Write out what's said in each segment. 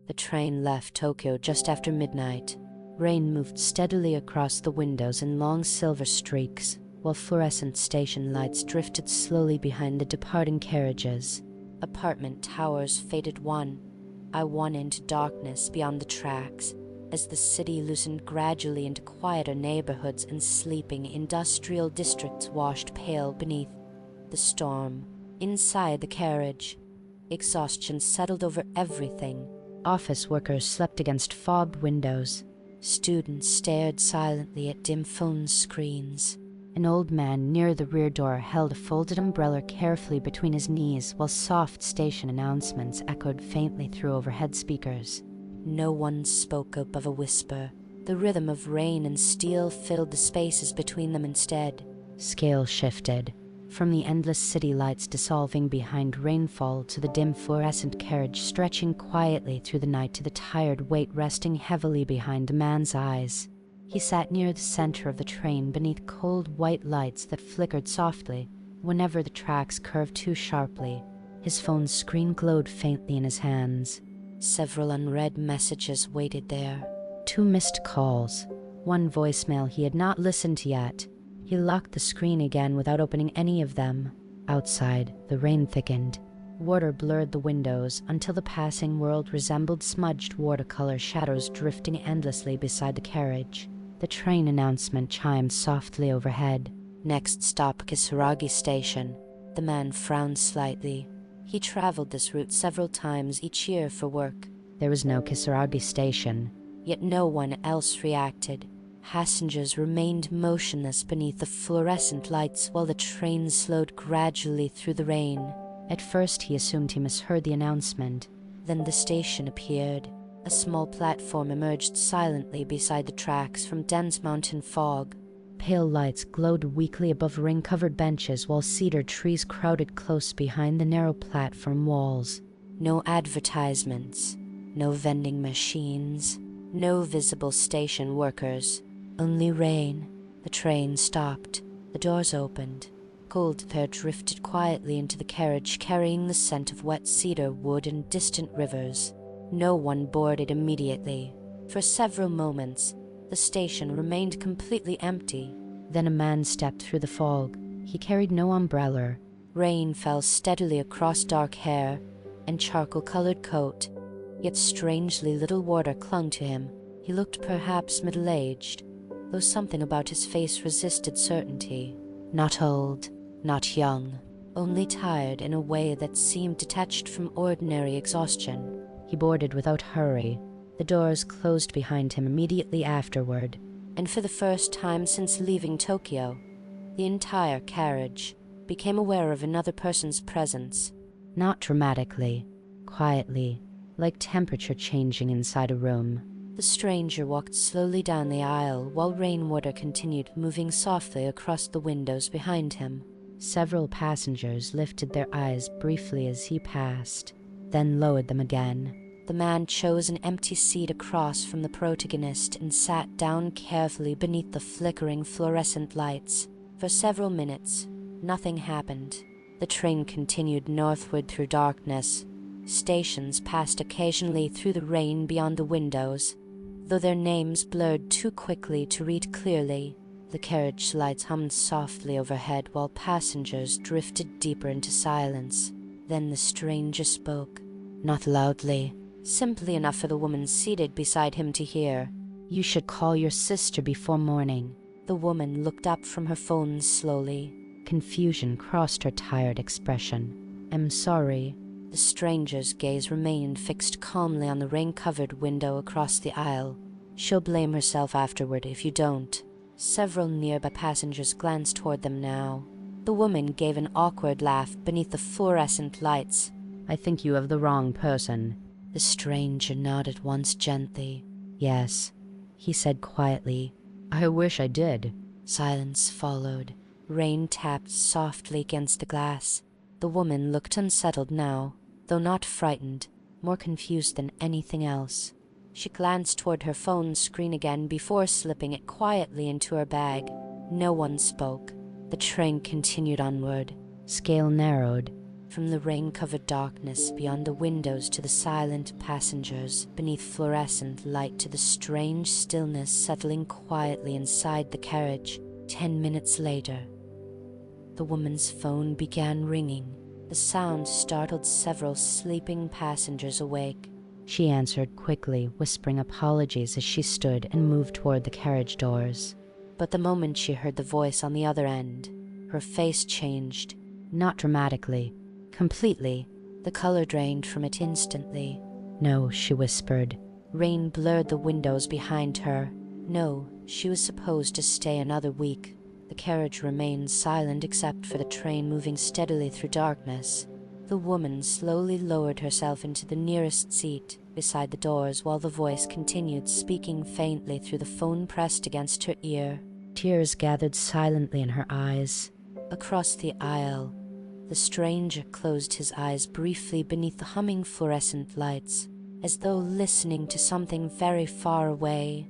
The train left Tokyo just after midnight. Rain moved steadily across the windows in long silver streaks, while fluorescent station lights drifted slowly behind the departing carriages. Apartment towers faded one by one into darkness beyond the tracks, as the city loosened gradually into quieter neighborhoods and sleeping industrial districts washed pale beneath the storm. Inside the carriage, exhaustion settled over everything. Office workers slept against fogged windows. Students stared silently at dim phone screens. An old man near the rear door held a folded umbrella carefully between his knees while soft station announcements echoed faintly through overhead speakers. No one spoke above a whisper. The rhythm of rain and steel filled the spaces between them instead. Scale shifted, from the endless city lights dissolving behind rainfall to the dim fluorescent carriage stretching quietly through the night to the tired weight resting heavily behind a man's eyes. He sat near the center of the train beneath cold white lights that flickered softly whenever the tracks curved too sharply. His phone's screen glowed faintly in his hands. Several unread messages waited there. 2 missed calls. 1 voicemail he had not listened to yet. He locked the screen again without opening any of them. Outside, the rain thickened. Water blurred the windows until the passing world resembled smudged watercolor shadows drifting endlessly beside the carriage. The train announcement chimed softly overhead. Next stop, Kisaragi Station. The man frowned slightly. He traveled this route several times each year for work. There was no Kisaragi Station, yet no one else reacted. Passengers remained motionless beneath the fluorescent lights while the train slowed gradually through the rain. At first he assumed he misheard the announcement. Then the station appeared. A small platform emerged silently beside the tracks from dense mountain fog. Pale lights glowed weakly above rain-covered benches while cedar trees crowded close behind the narrow platform walls. No advertisements, no vending machines, no visible station workers. Only rain. The train stopped. The doors opened. Cold air drifted quietly into the carriage, carrying the scent of wet cedar wood and distant rivers. No one boarded immediately. For several moments, the station remained completely empty. Then a man stepped through the fog. He carried no umbrella. Rain fell steadily across dark hair and charcoal-colored coat, yet strangely little water clung to him. He looked perhaps middle-aged, though something about his face resisted certainty. Not old, not young, only tired in a way that seemed detached from ordinary exhaustion. He boarded without hurry. The doors closed behind him immediately afterward, and for the first time since leaving Tokyo, the entire carriage became aware of another person's presence. Not dramatically, quietly, like temperature changing inside a room. The stranger walked slowly down the aisle while rainwater continued moving softly across the windows behind him. Several passengers lifted their eyes briefly as he passed, then lowered them again. The man chose an empty seat across from the protagonist and sat down carefully beneath the flickering fluorescent lights. For several minutes, nothing happened. The train continued northward through darkness. Stations passed occasionally through the rain beyond the windows, though their names blurred too quickly to read clearly. The carriage lights hummed softly overhead while passengers drifted deeper into silence. Then the stranger spoke, not loudly, simply enough for the woman seated beside him to hear. "You should call your sister before morning." The woman looked up from her phone slowly. Confusion crossed her tired expression. "I'm sorry." The stranger's gaze remained fixed calmly on the rain-covered window across the aisle. "She'll blame herself afterward if you don't." Several nearby passengers glanced toward them now. The woman gave an awkward laugh beneath the fluorescent lights. "I think you have the wrong person." The stranger nodded once gently. "Yes," he said quietly. "I wish I did." Silence followed. Rain tapped softly against the glass. The woman looked unsettled now, though not frightened, more confused than anything else. She glanced toward her phone screen again before slipping it quietly into her bag. No one spoke. The train continued onward. Scale narrowed. From the rain-covered darkness beyond the windows to the silent passengers beneath fluorescent light to the strange stillness settling quietly inside the carriage. 10 minutes later, the woman's phone began ringing. The sound startled several sleeping passengers awake. She answered quickly, whispering apologies as she stood and moved toward the carriage doors. But the moment she heard the voice on the other end, her face changed. Not dramatically, completely. The color drained from it instantly. "No," she whispered. Rain blurred the windows behind her. No, she was supposed to stay another week. The carriage remained silent except for the train moving steadily through darkness. The woman slowly lowered herself into the nearest seat, beside the doors, while the voice continued speaking faintly through the phone pressed against her ear. Tears gathered silently in her eyes. Across the aisle, the stranger closed his eyes briefly beneath the humming fluorescent lights, as though listening to something very far away.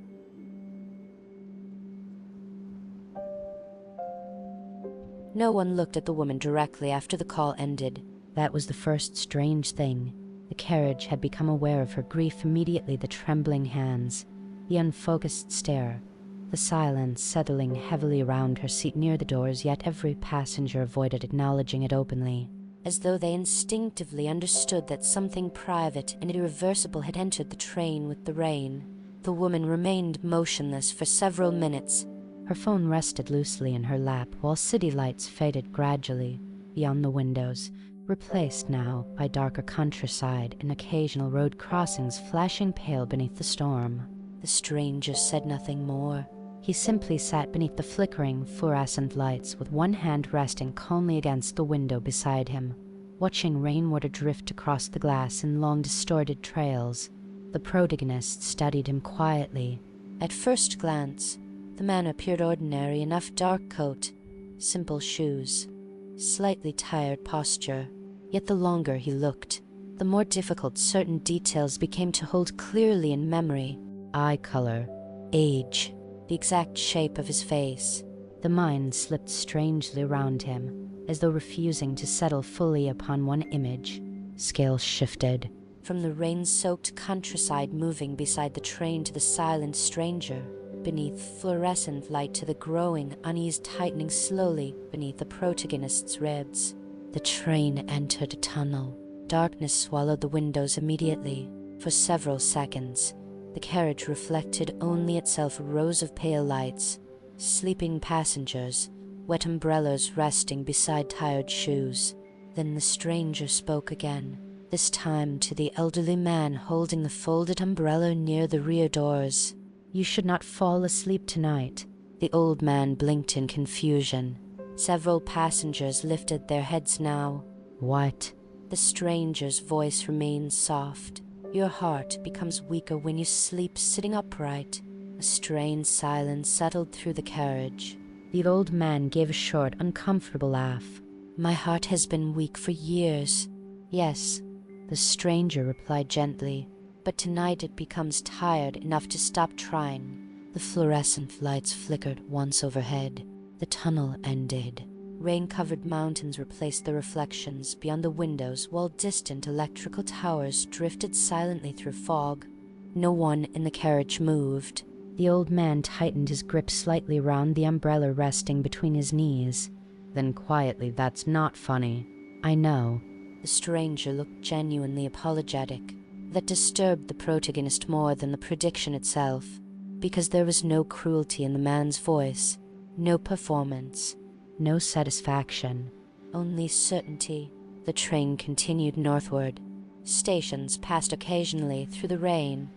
No one looked at the woman directly after the call ended. That was the first strange thing. The carriage had become aware of her grief immediately. The trembling hands, the unfocused stare, the silence settling heavily around her seat near the doors, yet every passenger avoided acknowledging it openly, as though they instinctively understood that something private and irreversible had entered the train with the rain. The woman remained motionless for several minutes. Her phone rested loosely in her lap while city lights faded gradually beyond the windows, replaced now by darker countryside and occasional road crossings flashing pale beneath the storm. The stranger said nothing more. He simply sat beneath the flickering fluorescent lights with one hand resting calmly against the window beside him, watching rainwater drift across the glass in long distorted trails. The protagonist studied him quietly. At first glance, the man appeared ordinary enough: dark coat, simple shoes, slightly tired posture. Yet the longer he looked, the more difficult certain details became to hold clearly in memory. Eye color, age, the exact shape of his face. The mind slipped strangely around him, as though refusing to settle fully upon one image. Scales shifted. From the rain-soaked countryside moving beside the train to the silent stranger beneath fluorescent light to the growing unease tightening slowly beneath the protagonist's ribs. The train entered a tunnel. Darkness swallowed the windows immediately. For several seconds, the carriage reflected only itself, rows of pale lights, sleeping passengers, wet umbrellas resting beside tired shoes. Then the stranger spoke again, this time to the elderly man holding the folded umbrella near the rear doors. "You should not fall asleep tonight." The old man blinked in confusion. Several passengers lifted their heads now. "What?" The stranger's voice remained soft. "Your heart becomes weaker when you sleep sitting upright." A strained silence settled through the carriage. The old man gave a short, uncomfortable laugh. "My heart has been weak for years." "Yes," the stranger replied gently, "but tonight it becomes tired enough to stop trying." The fluorescent lights flickered once overhead. The tunnel ended. Rain-covered mountains replaced the reflections beyond the windows, while distant electrical towers drifted silently through fog. No one in the carriage moved. The old man tightened his grip slightly round the umbrella resting between his knees. Then quietly, "That's not funny." "I know." The stranger looked genuinely apologetic. That disturbed the protagonist more than the prediction itself, because there was no cruelty in the man's voice, no performance, no satisfaction, only certainty. The train continued northward. Stations passed occasionally through the rain,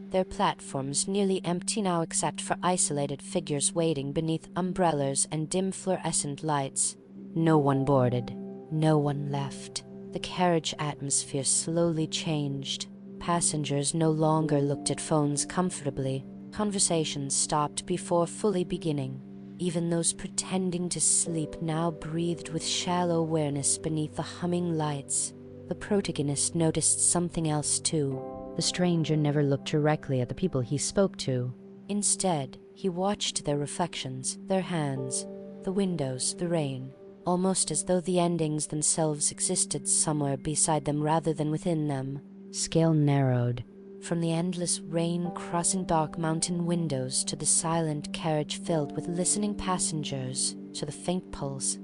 their platforms nearly empty now except for isolated figures waiting beneath umbrellas and dim fluorescent lights. No one boarded, no one left. The carriage atmosphere slowly changed. Passengers no longer looked at phones comfortably. Conversations stopped before fully beginning. Even those pretending to sleep now breathed with shallow awareness beneath the humming lights. The protagonist noticed something else too. The stranger never looked directly at the people he spoke to. Instead, he watched their reflections, their hands, the windows, the rain. almost as though the endings themselves existed somewhere beside them rather than within them. Scale narrowed. From the endless rain crossing dark mountain windows to the silent carriage filled with listening passengers, to the faint pulse,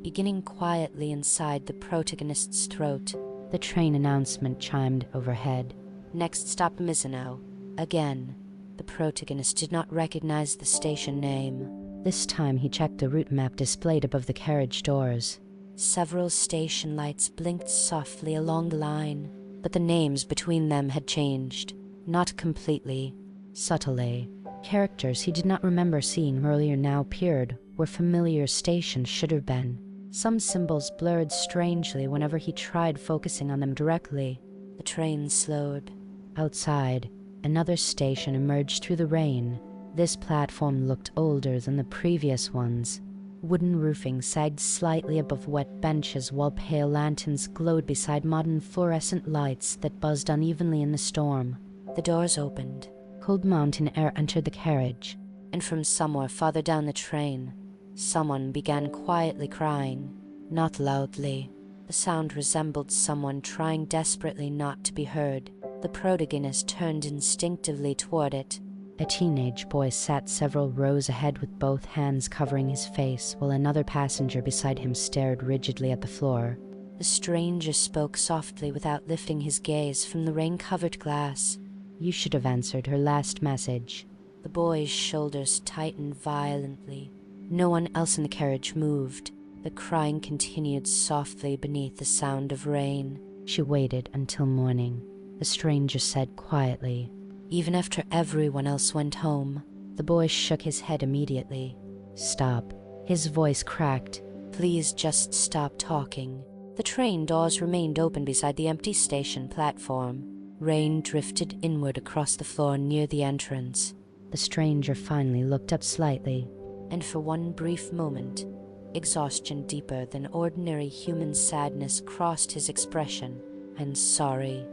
beginning quietly inside the protagonist's throat, the train announcement chimed overhead. Next stop Mizuno. Again, the protagonist did not recognize the station name. This time he checked the route map displayed above the carriage doors. Several station lights blinked softly along the line, but the names between them had changed. Not completely, subtly. Characters he did not remember seeing earlier now appeared where familiar stations should have been. Some symbols blurred strangely whenever he tried focusing on them directly. The train slowed. Outside, another station emerged through the rain. This platform looked older than the previous ones. Wooden roofing sagged slightly above wet benches while pale lanterns glowed beside modern fluorescent lights that buzzed unevenly in the storm. The doors opened. Cold mountain air entered the carriage, and from somewhere farther down the train, someone began quietly crying. Not loudly. The sound resembled someone trying desperately not to be heard. The protagonist turned instinctively toward it. A teenage boy sat several rows ahead with both hands covering his face, while another passenger beside him stared rigidly at the floor. The stranger spoke softly without lifting his gaze from the rain-covered glass. "You should have answered her last message." The boy's shoulders tightened violently. No one else in the carriage moved. The crying continued softly beneath the sound of rain. "She waited until morning," the stranger said quietly. "Even after everyone else went home." The boy shook his head immediately. "Stop." His voice cracked. "Please just stop talking." The train doors remained open beside the empty station platform. Rain drifted inward across the floor near the entrance. The stranger finally looked up slightly, and for one brief moment, exhaustion deeper than ordinary human sadness crossed his expression. "I'm sorry,"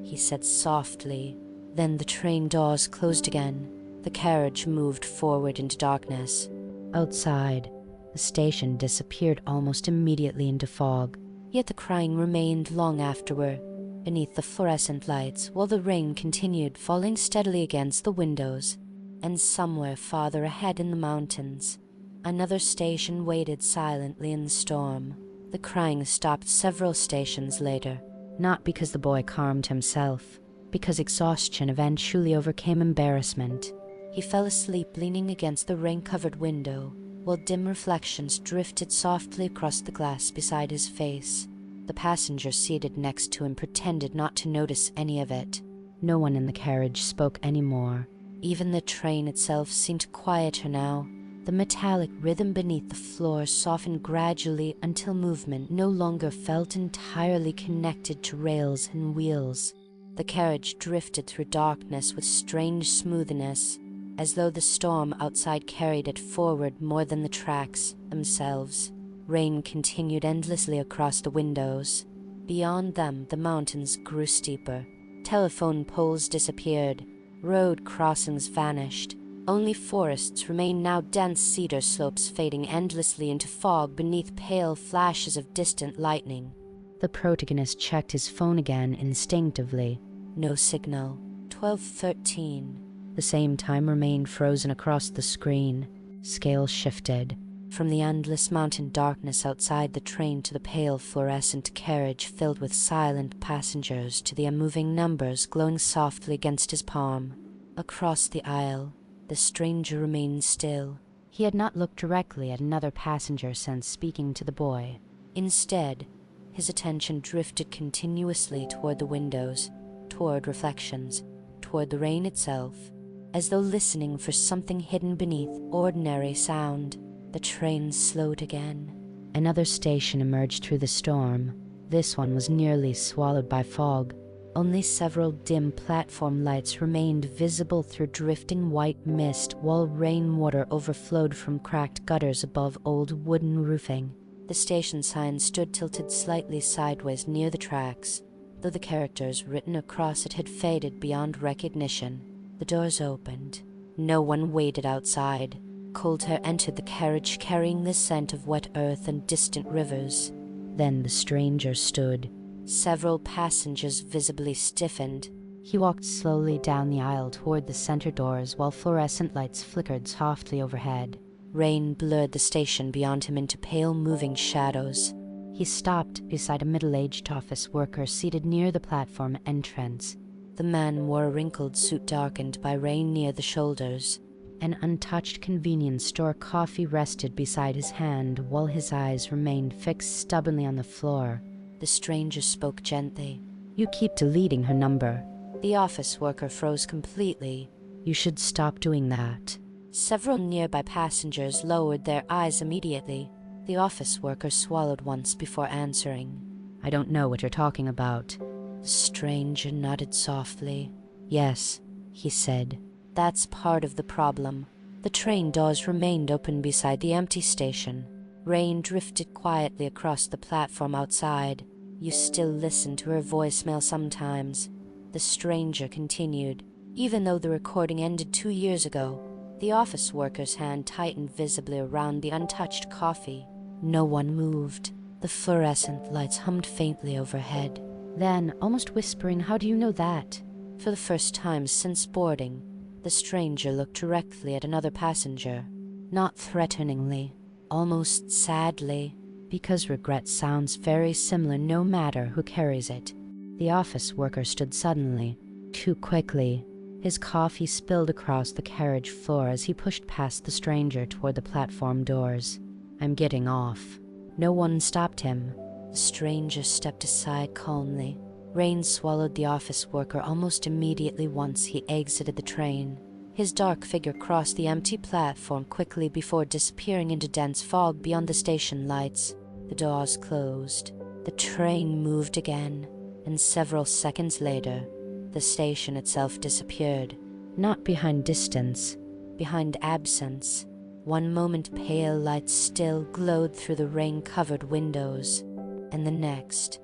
he said softly. Then the train doors closed again. The carriage moved forward into darkness. Outside, the station disappeared almost immediately into fog. Yet the crying remained long afterward, beneath the fluorescent lights, while the rain continued falling steadily against the windows. And somewhere farther ahead in the mountains, another station waited silently in the storm. The crying stopped several stations later, not because the boy calmed himself, because exhaustion eventually overcame embarrassment. He fell asleep leaning against the rain-covered window, while dim reflections drifted softly across the glass beside his face. The passenger seated next to him pretended not to notice any of it. No one in the carriage spoke any more. Even the train itself seemed quieter now. The metallic rhythm beneath the floor softened gradually until movement no longer felt entirely connected to rails and wheels. The carriage drifted through darkness with strange smoothness, as though the storm outside carried it forward more than the tracks themselves. Rain continued endlessly across the windows. Beyond them, the mountains grew steeper. Telephone poles disappeared. Road crossings vanished. Only forests remained, now dense cedar slopes fading endlessly into fog beneath pale flashes of distant lightning. The protagonist checked his phone again instinctively. No signal. 12:13. The same time remained frozen across the screen. Scale shifted. From the endless mountain darkness outside the train to the pale fluorescent carriage filled with silent passengers to the unmoving numbers glowing softly against his palm. Across the aisle, the stranger remained still. He had not looked directly at another passenger since speaking to the boy. Instead, his attention drifted continuously toward the windows, toward reflections, toward the rain itself, as though listening for something hidden beneath ordinary sound. The train slowed again. Another station emerged through the storm. This one was nearly swallowed by fog. Only several dim platform lights remained visible through drifting white mist, while rainwater overflowed from cracked gutters above old wooden roofing. The station sign stood tilted slightly sideways near the tracks, though the characters written across it had faded beyond recognition. The doors opened. No one waited outside. cold hair entered the carriage carrying the scent of wet earth and distant rivers. Then the stranger stood. Several passengers visibly stiffened. He walked slowly down the aisle toward the center doors while fluorescent lights flickered softly overhead. Rain blurred the station beyond him into pale moving shadows. He stopped beside a middle-aged office worker seated near the platform entrance. The man wore a wrinkled suit darkened by rain near the shoulders. An untouched convenience store coffee rested beside his hand while his eyes remained fixed stubbornly on the floor. The stranger spoke gently. "You keep deleting her number." The office worker froze completely. "You should stop doing that." Several nearby passengers lowered their eyes immediately. The office worker swallowed once before answering. "I don't know what you're talking about." The stranger nodded softly. "Yes," he said. "That's part of the problem." The train doors remained open beside the empty station. Rain drifted quietly across the platform outside. "You still listen to her voicemail sometimes," the stranger continued. "Even though the recording ended 2 years ago." The office worker's hand tightened visibly around the untouched coffee. No one moved. The fluorescent lights hummed faintly overhead. Then, almost whispering, "How do you know that?" For the first time since boarding, the stranger looked directly at another passenger. Not threateningly, almost sadly, because regret sounds very similar no matter who carries it. The office worker stood suddenly, too quickly. His coffee spilled across the carriage floor as he pushed past the stranger toward the platform doors. "I'm getting off." No one stopped him. The stranger stepped aside calmly. Rain swallowed the office worker almost immediately once he exited the train. His dark figure crossed the empty platform quickly before disappearing into dense fog beyond the station lights. The doors closed. The train moved again, and several seconds later, the station itself disappeared. Not behind distance, behind absence. One moment pale lights still glowed through the rain-covered windows, and the next,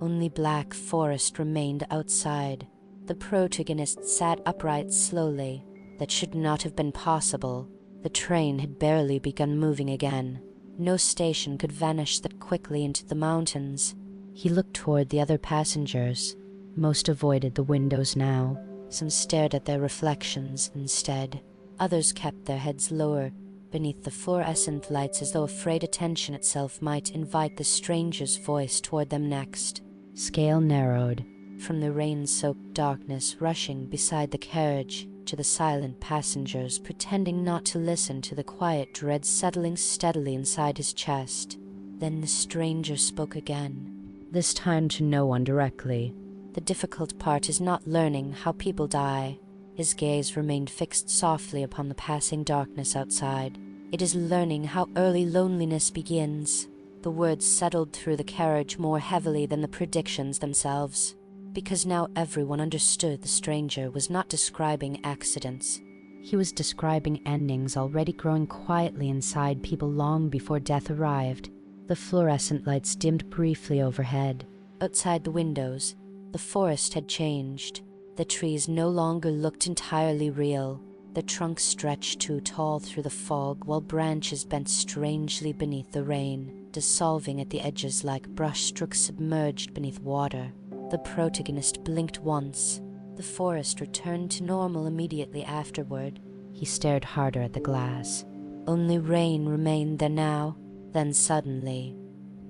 only black forest remained outside. The protagonist sat upright slowly. That should not have been possible. The train had barely begun moving again. No station could vanish that quickly into the mountains. He looked toward the other passengers. Most avoided the windows now. Some stared at their reflections instead. Others kept their heads lower beneath the fluorescent lights as though afraid attention itself might invite the stranger's voice toward them next. Scale narrowed. From the rain-soaked darkness rushing beside the carriage to the silent passengers pretending not to listen to the quiet dread settling steadily inside his chest. Then the stranger spoke again. This time to no one directly. "The difficult part is not learning how people die." His gaze remained fixed softly upon the passing darkness outside. "It is learning how early loneliness begins." The words settled through the carriage more heavily than the predictions themselves, because now everyone understood the stranger was not describing accidents. He was describing endings already growing quietly inside people long before death arrived. The fluorescent lights dimmed briefly overhead. Outside the windows, the forest had changed. The trees no longer looked entirely real. The trunks stretched too tall through the fog, while branches bent strangely beneath the rain, dissolving at the edges like brushstrokes submerged beneath water. The protagonist blinked once. The forest returned to normal immediately afterward. He stared harder at the glass. Only rain remained there now. Then suddenly,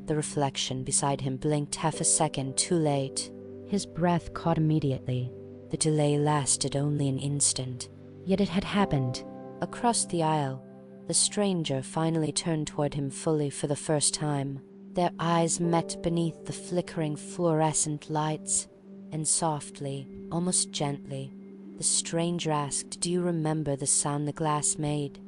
the reflection beside him blinked half a second too late. His breath caught immediately. The delay lasted only an instant, yet it had happened. Across the aisle, the stranger finally turned toward him fully for the first time. Their eyes met beneath the flickering fluorescent lights, and softly, almost gently, the stranger asked, "Do you remember the sound the glass made?"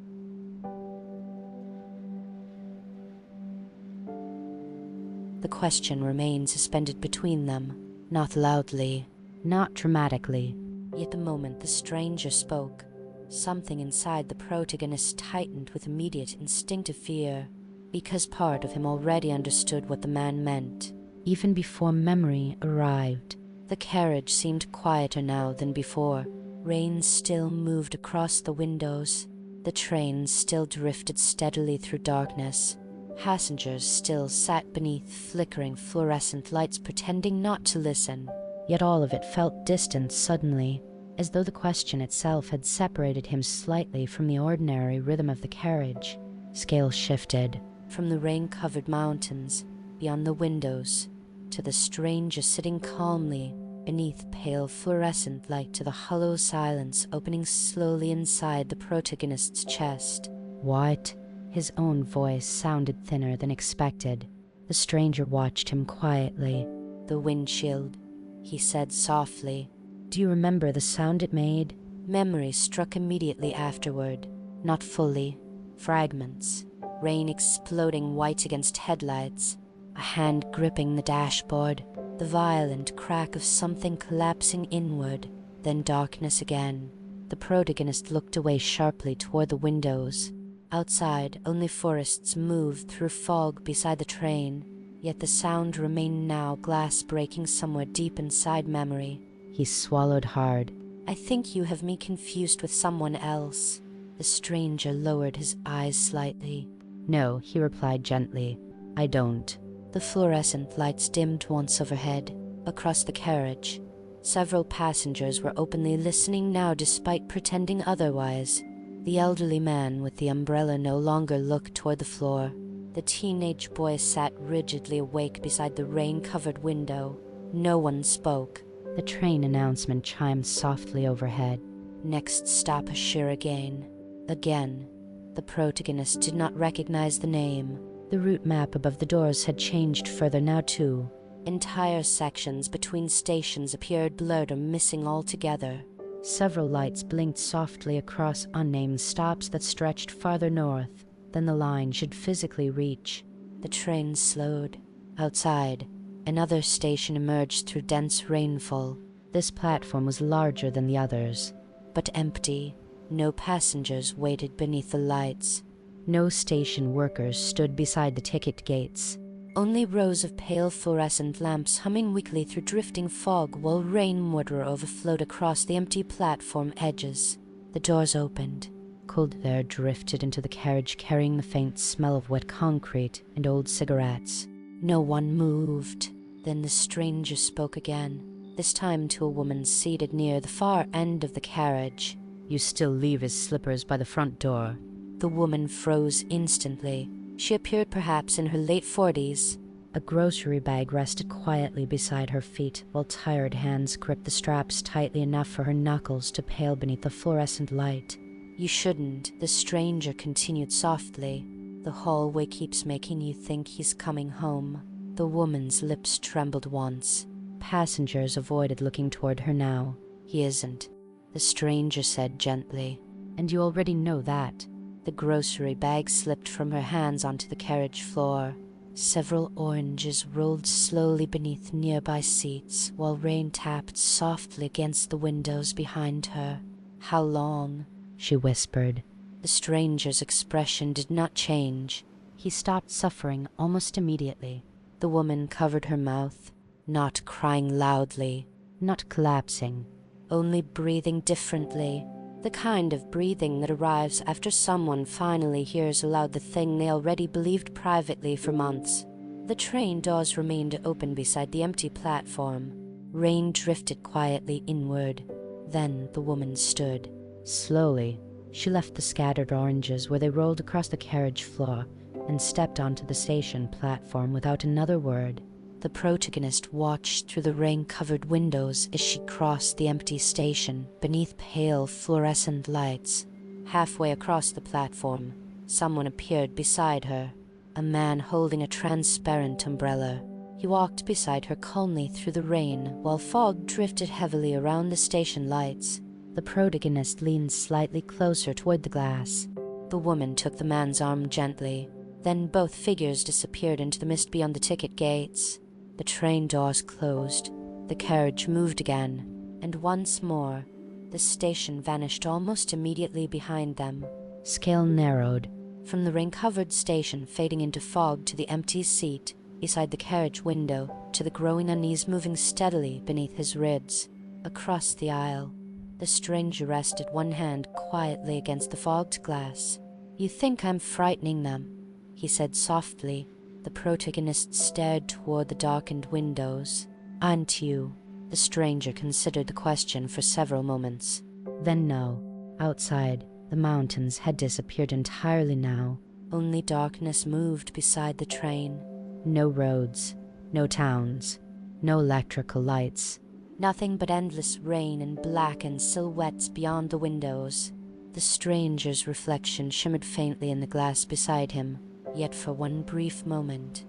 The question remained suspended between them, not loudly, not dramatically. Yet the moment the stranger spoke, something inside the protagonist tightened with immediate instinctive fear, because part of him already understood what the man meant, even before memory arrived. The carriage seemed quieter now than before. Rain still moved across the windows. The train still drifted steadily through darkness. Passengers still sat beneath flickering fluorescent lights pretending not to listen. Yet all of it felt distant suddenly, as though the question itself had separated him slightly from the ordinary rhythm of the carriage. Scale shifted from the rain-covered mountains beyond the windows to the stranger sitting calmly beneath pale fluorescent light, to the hollow silence opening slowly inside the protagonist's chest. "What?" His own voice sounded thinner than expected. The stranger watched him quietly. "The windshield," he said softly. "Do you remember the sound it made?" Memory struck immediately afterward. Not fully. Fragments. Rain exploding white against headlights. A hand gripping the dashboard. The violent crack of something collapsing inward. Then darkness again. The protagonist looked away sharply toward the windows. Outside, only forests moved through fog beside the train, yet the sound remained now, glass breaking somewhere deep inside memory. He swallowed hard. "I think you have me confused with someone else." The stranger lowered his eyes slightly. "No," he replied gently, "I don't." The fluorescent lights dimmed once overhead, across the carriage. Several passengers were openly listening now despite pretending otherwise. The elderly man with the umbrella no longer looked toward the floor. The teenage boy sat rigidly awake beside the rain-covered window. No one spoke. The train announcement chimed softly overhead. Next stop Ashiragain. Again. The protagonist did not recognize the name. The route map above the doors had changed further now too. Entire sections between stations appeared blurred or missing altogether. Several lights blinked softly across unnamed stops that stretched farther north than the line should physically reach. The train slowed. Outside, another station emerged through dense rainfall. This platform was larger than the others, but empty. No passengers waited beneath the lights. No station workers stood beside the ticket gates. Only rows of pale fluorescent lamps humming weakly through drifting fog while rainwater overflowed across the empty platform edges. The doors opened. Cold air drifted into the carriage carrying the faint smell of wet concrete and old cigarettes. No one moved. Then the stranger spoke again, this time to a woman seated near the far end of the carriage. "You still leave his slippers by the front door." The woman froze instantly. She appeared perhaps in her late 40s. A grocery bag rested quietly beside her feet, while tired hands gripped the straps tightly enough for her knuckles to pale beneath the fluorescent light. "You shouldn't," the stranger continued softly. "The hallway keeps making you think he's coming home." The woman's lips trembled once. Passengers avoided looking toward her now. "He isn't," the stranger said gently. "And you already know that." The grocery bag slipped from her hands onto the carriage floor. Several oranges rolled slowly beneath nearby seats, while rain tapped softly against the windows behind her. "How long?" she whispered. The stranger's expression did not change. He stopped suffering almost immediately. The woman covered her mouth, not crying loudly, not collapsing, only breathing differently. The kind of breathing that arrives after someone finally hears aloud the thing they already believed privately for months. The train doors remained open beside the empty platform. Rain drifted quietly inward. Then the woman stood. Slowly, she left the scattered oranges where they rolled across the carriage floor and stepped onto the station platform without another word. The protagonist watched through the rain-covered windows as she crossed the empty station beneath pale fluorescent lights. Halfway across the platform, someone appeared beside her, a man holding a transparent umbrella. He walked beside her calmly through the rain while fog drifted heavily around the station lights. The protagonist leaned slightly closer toward the glass. The woman took the man's arm gently. Then both figures disappeared into the mist beyond the ticket gates. The train doors closed, the carriage moved again, and once more the station vanished almost immediately behind them. Scale narrowed, from the rain-covered station fading into fog to the empty seat beside the carriage window, to the growing unease moving steadily beneath his ribs. Across the aisle, The stranger rested one hand quietly against the fogged glass. "You think I'm frightening them," he said softly. The protagonist stared toward the darkened windows. "Aren't you?" The stranger considered the question for several moments. Then no. Outside, the mountains had disappeared entirely now. Only darkness moved beside the train. No roads, no towns, no electrical lights. Nothing but endless rain and blackened silhouettes beyond the windows. The stranger's reflection shimmered faintly in the glass beside him, yet for one brief moment.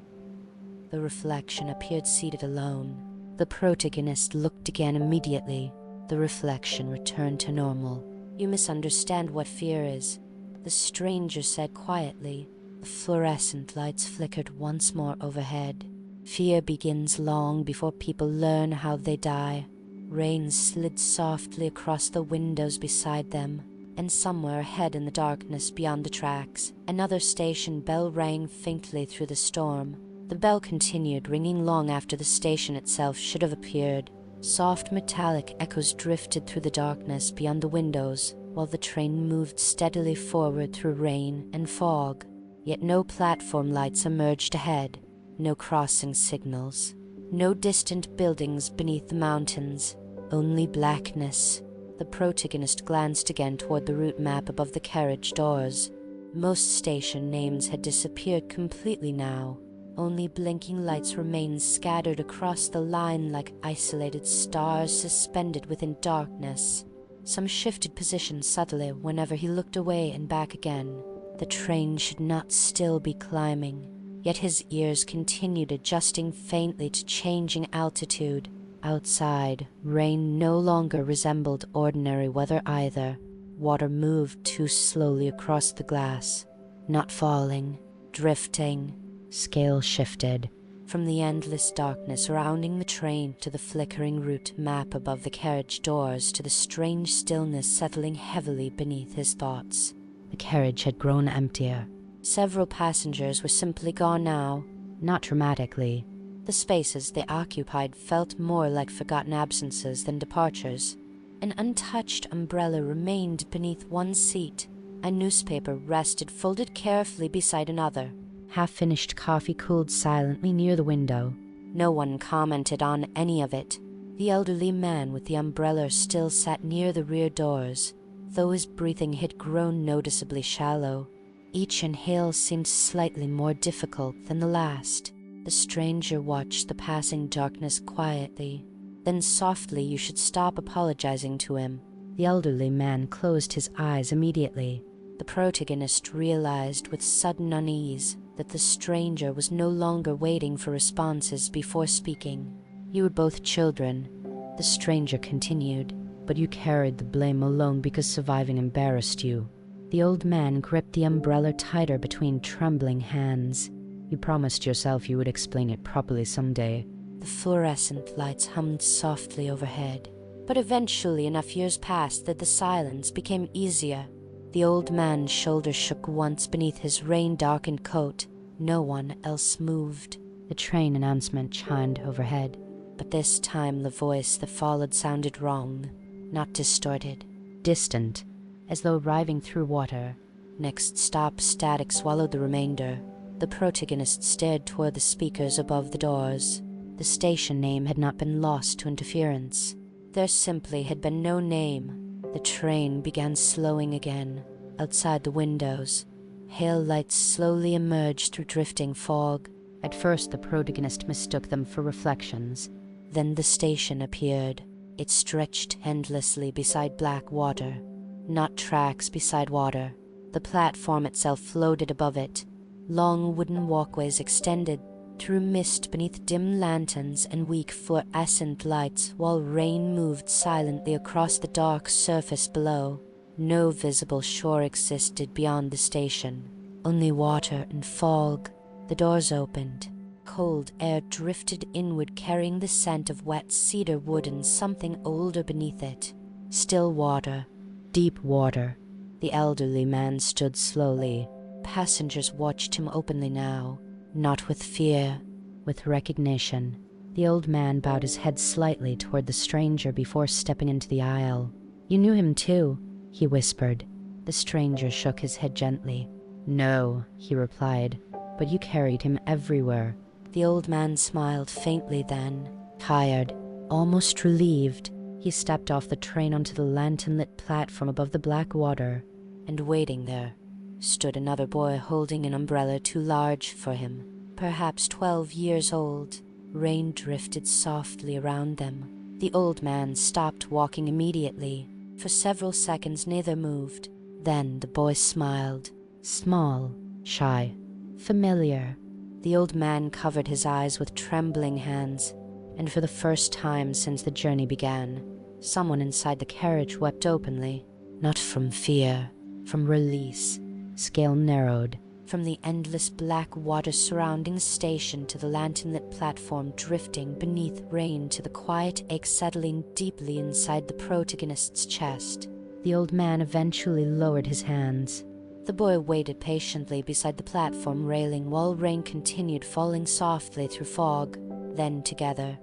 The reflection appeared seated alone. The protagonist looked again immediately. The reflection returned to normal. "You misunderstand what fear is," the stranger said quietly. The fluorescent lights flickered once more overhead. "Fear begins long before people learn how they die." Rain slid softly across the windows beside them, and somewhere ahead in the darkness beyond the tracks, another station bell rang faintly through the storm. The bell continued ringing long after the station itself should have appeared. Soft metallic echoes drifted through the darkness beyond the windows while the train moved steadily forward through rain and fog. Yet no platform lights emerged ahead, no crossing signals, no distant buildings beneath the mountains, only blackness. The protagonist glanced again toward the route map above the carriage doors. Most station names had disappeared completely now. Only blinking lights remained scattered across the line like isolated stars suspended within darkness. Some shifted position subtly whenever he looked away and back again. The train should not still be climbing, yet his ears continued adjusting faintly to changing altitude. Outside, rain no longer resembled ordinary weather either. Water moved too slowly across the glass, not falling, drifting. Scale shifted from the endless darkness surrounding the train to the flickering route map above the carriage doors to the strange stillness settling heavily beneath his thoughts. The carriage had grown emptier. Several passengers were simply gone now, not dramatically. The spaces they occupied felt more like forgotten absences than departures. An untouched umbrella remained beneath one seat. A newspaper rested folded carefully beside another. Half-finished coffee cooled silently near the window. No one commented on any of it. The elderly man with the umbrella still sat near the rear doors, though his breathing had grown noticeably shallow. Each inhale seemed slightly more difficult than the last. The stranger watched the passing darkness quietly. Then softly, "You should stop apologizing to him." The elderly man closed his eyes immediately. The protagonist realized with sudden unease that the stranger was no longer waiting for responses before speaking. "You were both children," the stranger continued, "but you carried the blame alone because surviving embarrassed you." The old man gripped the umbrella tighter between trembling hands. "You promised yourself you would explain it properly someday." The fluorescent lights hummed softly overhead, but eventually enough years passed that the silence became easier. The old man's shoulders shook once beneath his rain-darkened coat. No one else moved. The train announcement chimed overhead, but this time the voice that followed sounded wrong, not distorted, distant, as though arriving through water. Next stop, static swallowed the remainder. The protagonist stared toward the speakers above the doors. The station name had not been lost to interference. There simply had been no name. The train began slowing again. Outside the windows, pale lights slowly emerged through drifting fog. At first the protagonist mistook them for reflections. Then the station appeared. It stretched endlessly beside black water, not tracks beside water. The platform itself floated above it. Long wooden walkways extended through mist beneath dim lanterns and weak fluorescent lights while rain moved silently across the dark surface below. No visible shore existed beyond the station, only water and fog. The doors opened. Cold air drifted inward carrying the scent of wet cedar wood and something older beneath it. Still water, deep water. The elderly man stood slowly. Passengers watched him openly now. Not with fear, with recognition. The old man bowed his head slightly toward the stranger before stepping into the aisle. You knew him too, he whispered. The stranger shook his head gently. No, he replied, but you carried him everywhere. The old man smiled faintly then, tired, almost relieved. He stepped off the train onto the lantern-lit platform above the black water, and waiting there stood another boy holding an umbrella too large for him, perhaps 12 years old. Rain drifted softly around them. The old man stopped walking immediately. For several seconds neither moved. Then the boy smiled. Small, shy, familiar. The old man covered his eyes with trembling hands, and for the first time since the journey began, someone inside the carriage wept openly. Not from fear, from release. Scale narrowed. From the endless black water surrounding the station to the lantern-lit platform drifting beneath rain to the quiet ache settling deeply inside the protagonist's chest. The old man eventually lowered his hands. The boy waited patiently beside the platform railing while rain continued falling softly through fog. Then together,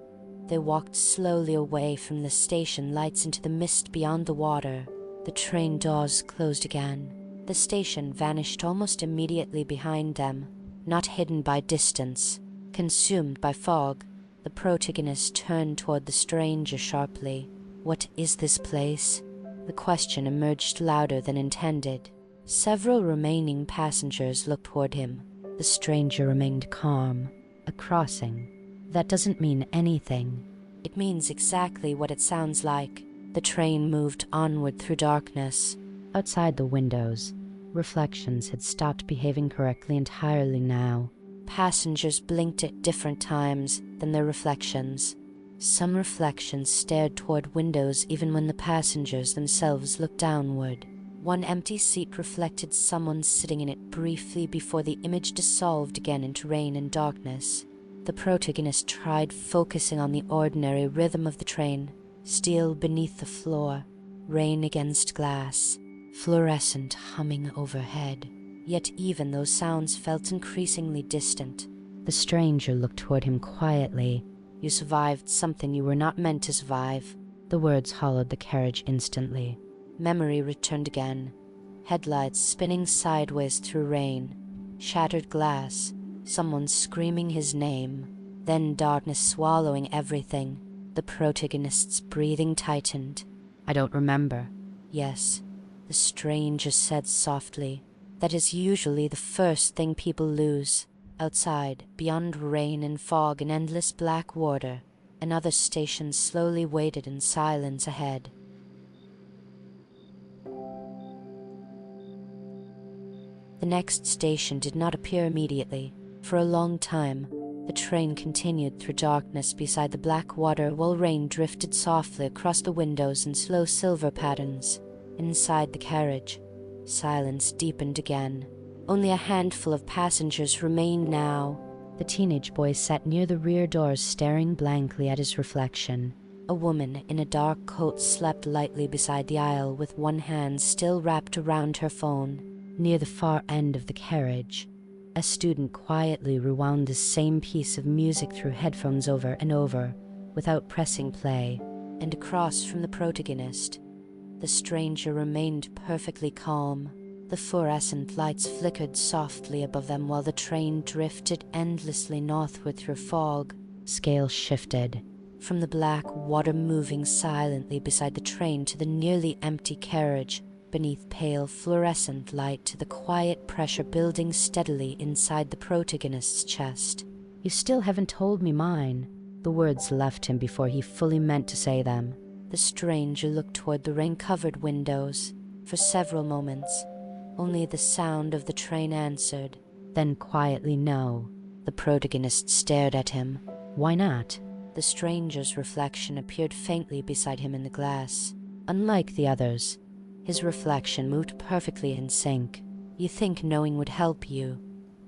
they walked slowly away from the station lights into the mist beyond the water. The train doors closed again. The station vanished almost immediately behind them, not hidden by distance, consumed by fog. The protagonist turned toward the stranger sharply. What is this place? The question emerged louder than intended. Several remaining passengers looked toward him. The stranger remained calm. A crossing. That doesn't mean anything. It means exactly what it sounds like. The train moved onward through darkness. Outside the windows, reflections had stopped behaving correctly entirely now. Passengers blinked at different times than their reflections. Some reflections stared toward windows even when the passengers themselves looked downward. One empty seat reflected someone sitting in it briefly before the image dissolved again into rain and darkness. The protagonist tried focusing on the ordinary rhythm of the train. Steel beneath the floor, rain against glass, fluorescent humming overhead. Yet even those sounds felt increasingly distant. The stranger looked toward him quietly. You survived something you were not meant to survive. The words hollowed the carriage instantly. Memory returned again. Headlights spinning sideways through rain. Shattered glass. Someone screaming his name. Then darkness swallowing everything. The protagonist's breathing tightened. I don't remember. Yes, the stranger said softly. That is usually the first thing people lose. Outside, beyond rain and fog and endless black water, another station slowly waited in silence ahead. The next station did not appear immediately. For a long time, the train continued through darkness beside the black water while rain drifted softly across the windows in slow silver patterns. Inside the carriage, silence deepened again. Only a handful of passengers remained now. The teenage boy sat near the rear doors staring blankly at his reflection. A woman in a dark coat slept lightly beside the aisle with one hand still wrapped around her phone. Near the far end of the carriage, a student quietly rewound the same piece of music through headphones over and over, without pressing play. And across from the protagonist, the stranger remained perfectly calm. The fluorescent lights flickered softly above them while the train drifted endlessly northward through fog. Scale shifted, from the black water moving silently beside the train to the nearly empty carriage, beneath pale fluorescent light to the quiet pressure building steadily inside the protagonist's chest. You still haven't told me mine. The words left him before he fully meant to say them. The stranger looked toward the rain-covered windows. For several moments, only the sound of the train answered. Then quietly, no. The protagonist stared at him. Why not? The stranger's reflection appeared faintly beside him in the glass. Unlike the others, his reflection moved perfectly in sync. You think knowing would help you,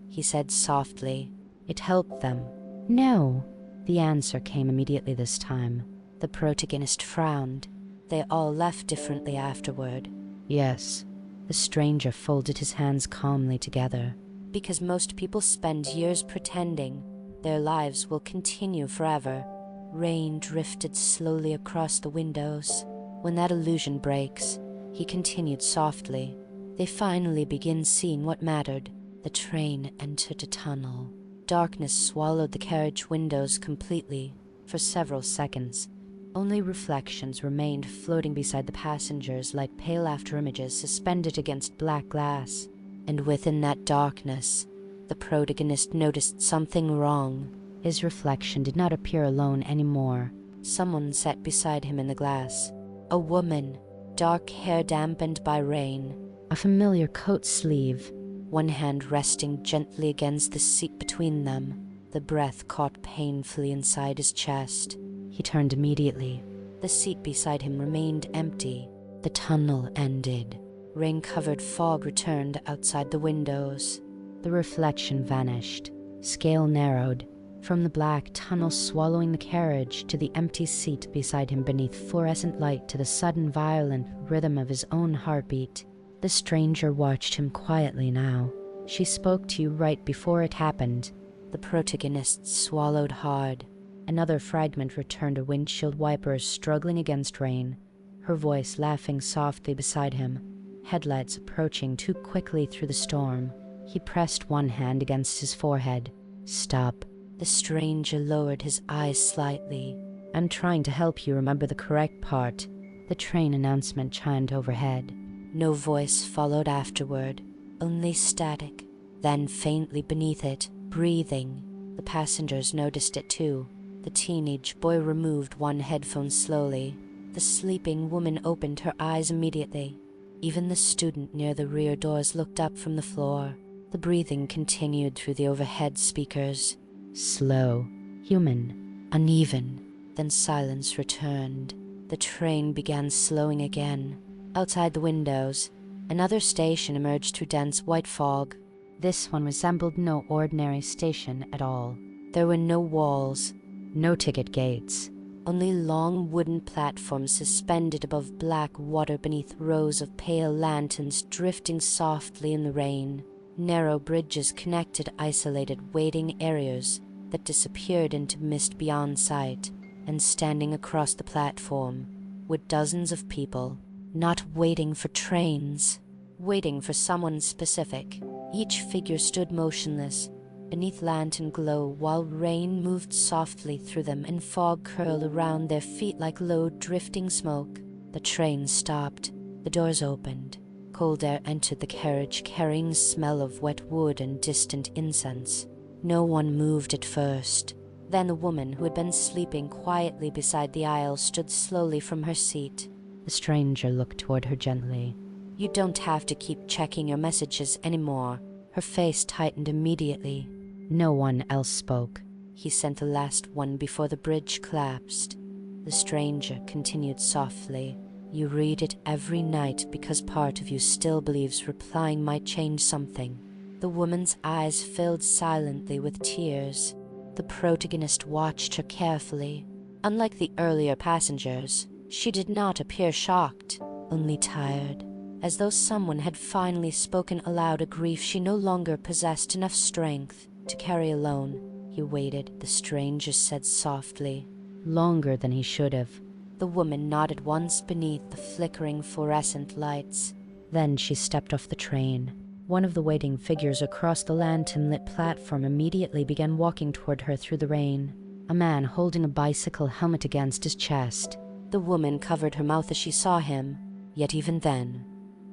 he said softly. It helped them. No. The answer came immediately this time. The protagonist frowned. They all left differently afterward. Yes. The stranger folded his hands calmly together. Because most people spend years pretending their lives will continue forever. Rain drifted slowly across the windows. When that illusion breaks, he continued softly, they finally begin seeing what mattered. The train entered a tunnel. Darkness swallowed the carriage windows completely. For several seconds, only reflections remained floating beside the passengers like pale after-images suspended against black glass. And within that darkness, the protagonist noticed something wrong. His reflection did not appear alone anymore. Someone sat beside him in the glass. A woman, dark hair dampened by rain, a familiar coat sleeve, one hand resting gently against the seat between them. The breath caught painfully inside his chest. He turned immediately. The seat beside him remained empty. The tunnel ended. Rain-covered fog returned outside the windows. The reflection vanished. Scale narrowed. From the black tunnel swallowing the carriage to the empty seat beside him beneath fluorescent light to the sudden violent rhythm of his own heartbeat. The stranger watched him quietly now. She spoke to you right before it happened. The protagonist swallowed hard. Another fragment returned, a windshield wipers struggling against rain, her voice laughing softly beside him, headlights approaching too quickly through the storm. He pressed one hand against his forehead. Stop. The stranger lowered his eyes slightly. I'm trying to help you remember the correct part. The train announcement chimed overhead. No voice followed afterward, only static. Then faintly beneath it, breathing. The passengers noticed it too. The teenage boy removed one headphone slowly. The sleeping woman opened her eyes immediately. Even the student near the rear doors looked up from the floor. The breathing continued through the overhead speakers. Slow, human, uneven. Then silence returned. The train began slowing again. Outside the windows, another station emerged through dense white fog. This one resembled no ordinary station at all. There were no walls, no ticket gates, only long wooden platforms suspended above black water beneath rows of pale lanterns drifting softly in the rain. Narrow bridges connected isolated waiting areas that disappeared into mist beyond sight, and standing across the platform were dozens of people, not waiting for trains, waiting for someone specific. Each figure stood motionless, beneath lantern glow, while rain moved softly through them and fog curled around their feet like low drifting smoke. The train stopped. The doors opened. Cold air entered the carriage, carrying the smell of wet wood and distant incense. No one moved at first. Then the woman who had been sleeping quietly beside the aisle stood slowly from her seat. The stranger looked toward her gently. You don't have to keep checking your messages anymore. Her face tightened immediately. No one else spoke. He sent the last one before the bridge collapsed. The stranger continued softly. You read it every night because part of you still believes replying might change something. The woman's eyes filled silently with tears. The protagonist watched her carefully. Unlike the earlier passengers, she did not appear shocked, only tired, as though someone had finally spoken aloud a grief she no longer possessed enough strength to carry alone. He waited, the stranger said softly. Longer than he should have. The woman nodded once beneath the flickering fluorescent lights. Then she stepped off the train. One of the waiting figures across the lantern-lit platform immediately began walking toward her through the rain, a man holding a bicycle helmet against his chest. The woman covered her mouth as she saw him, yet even then,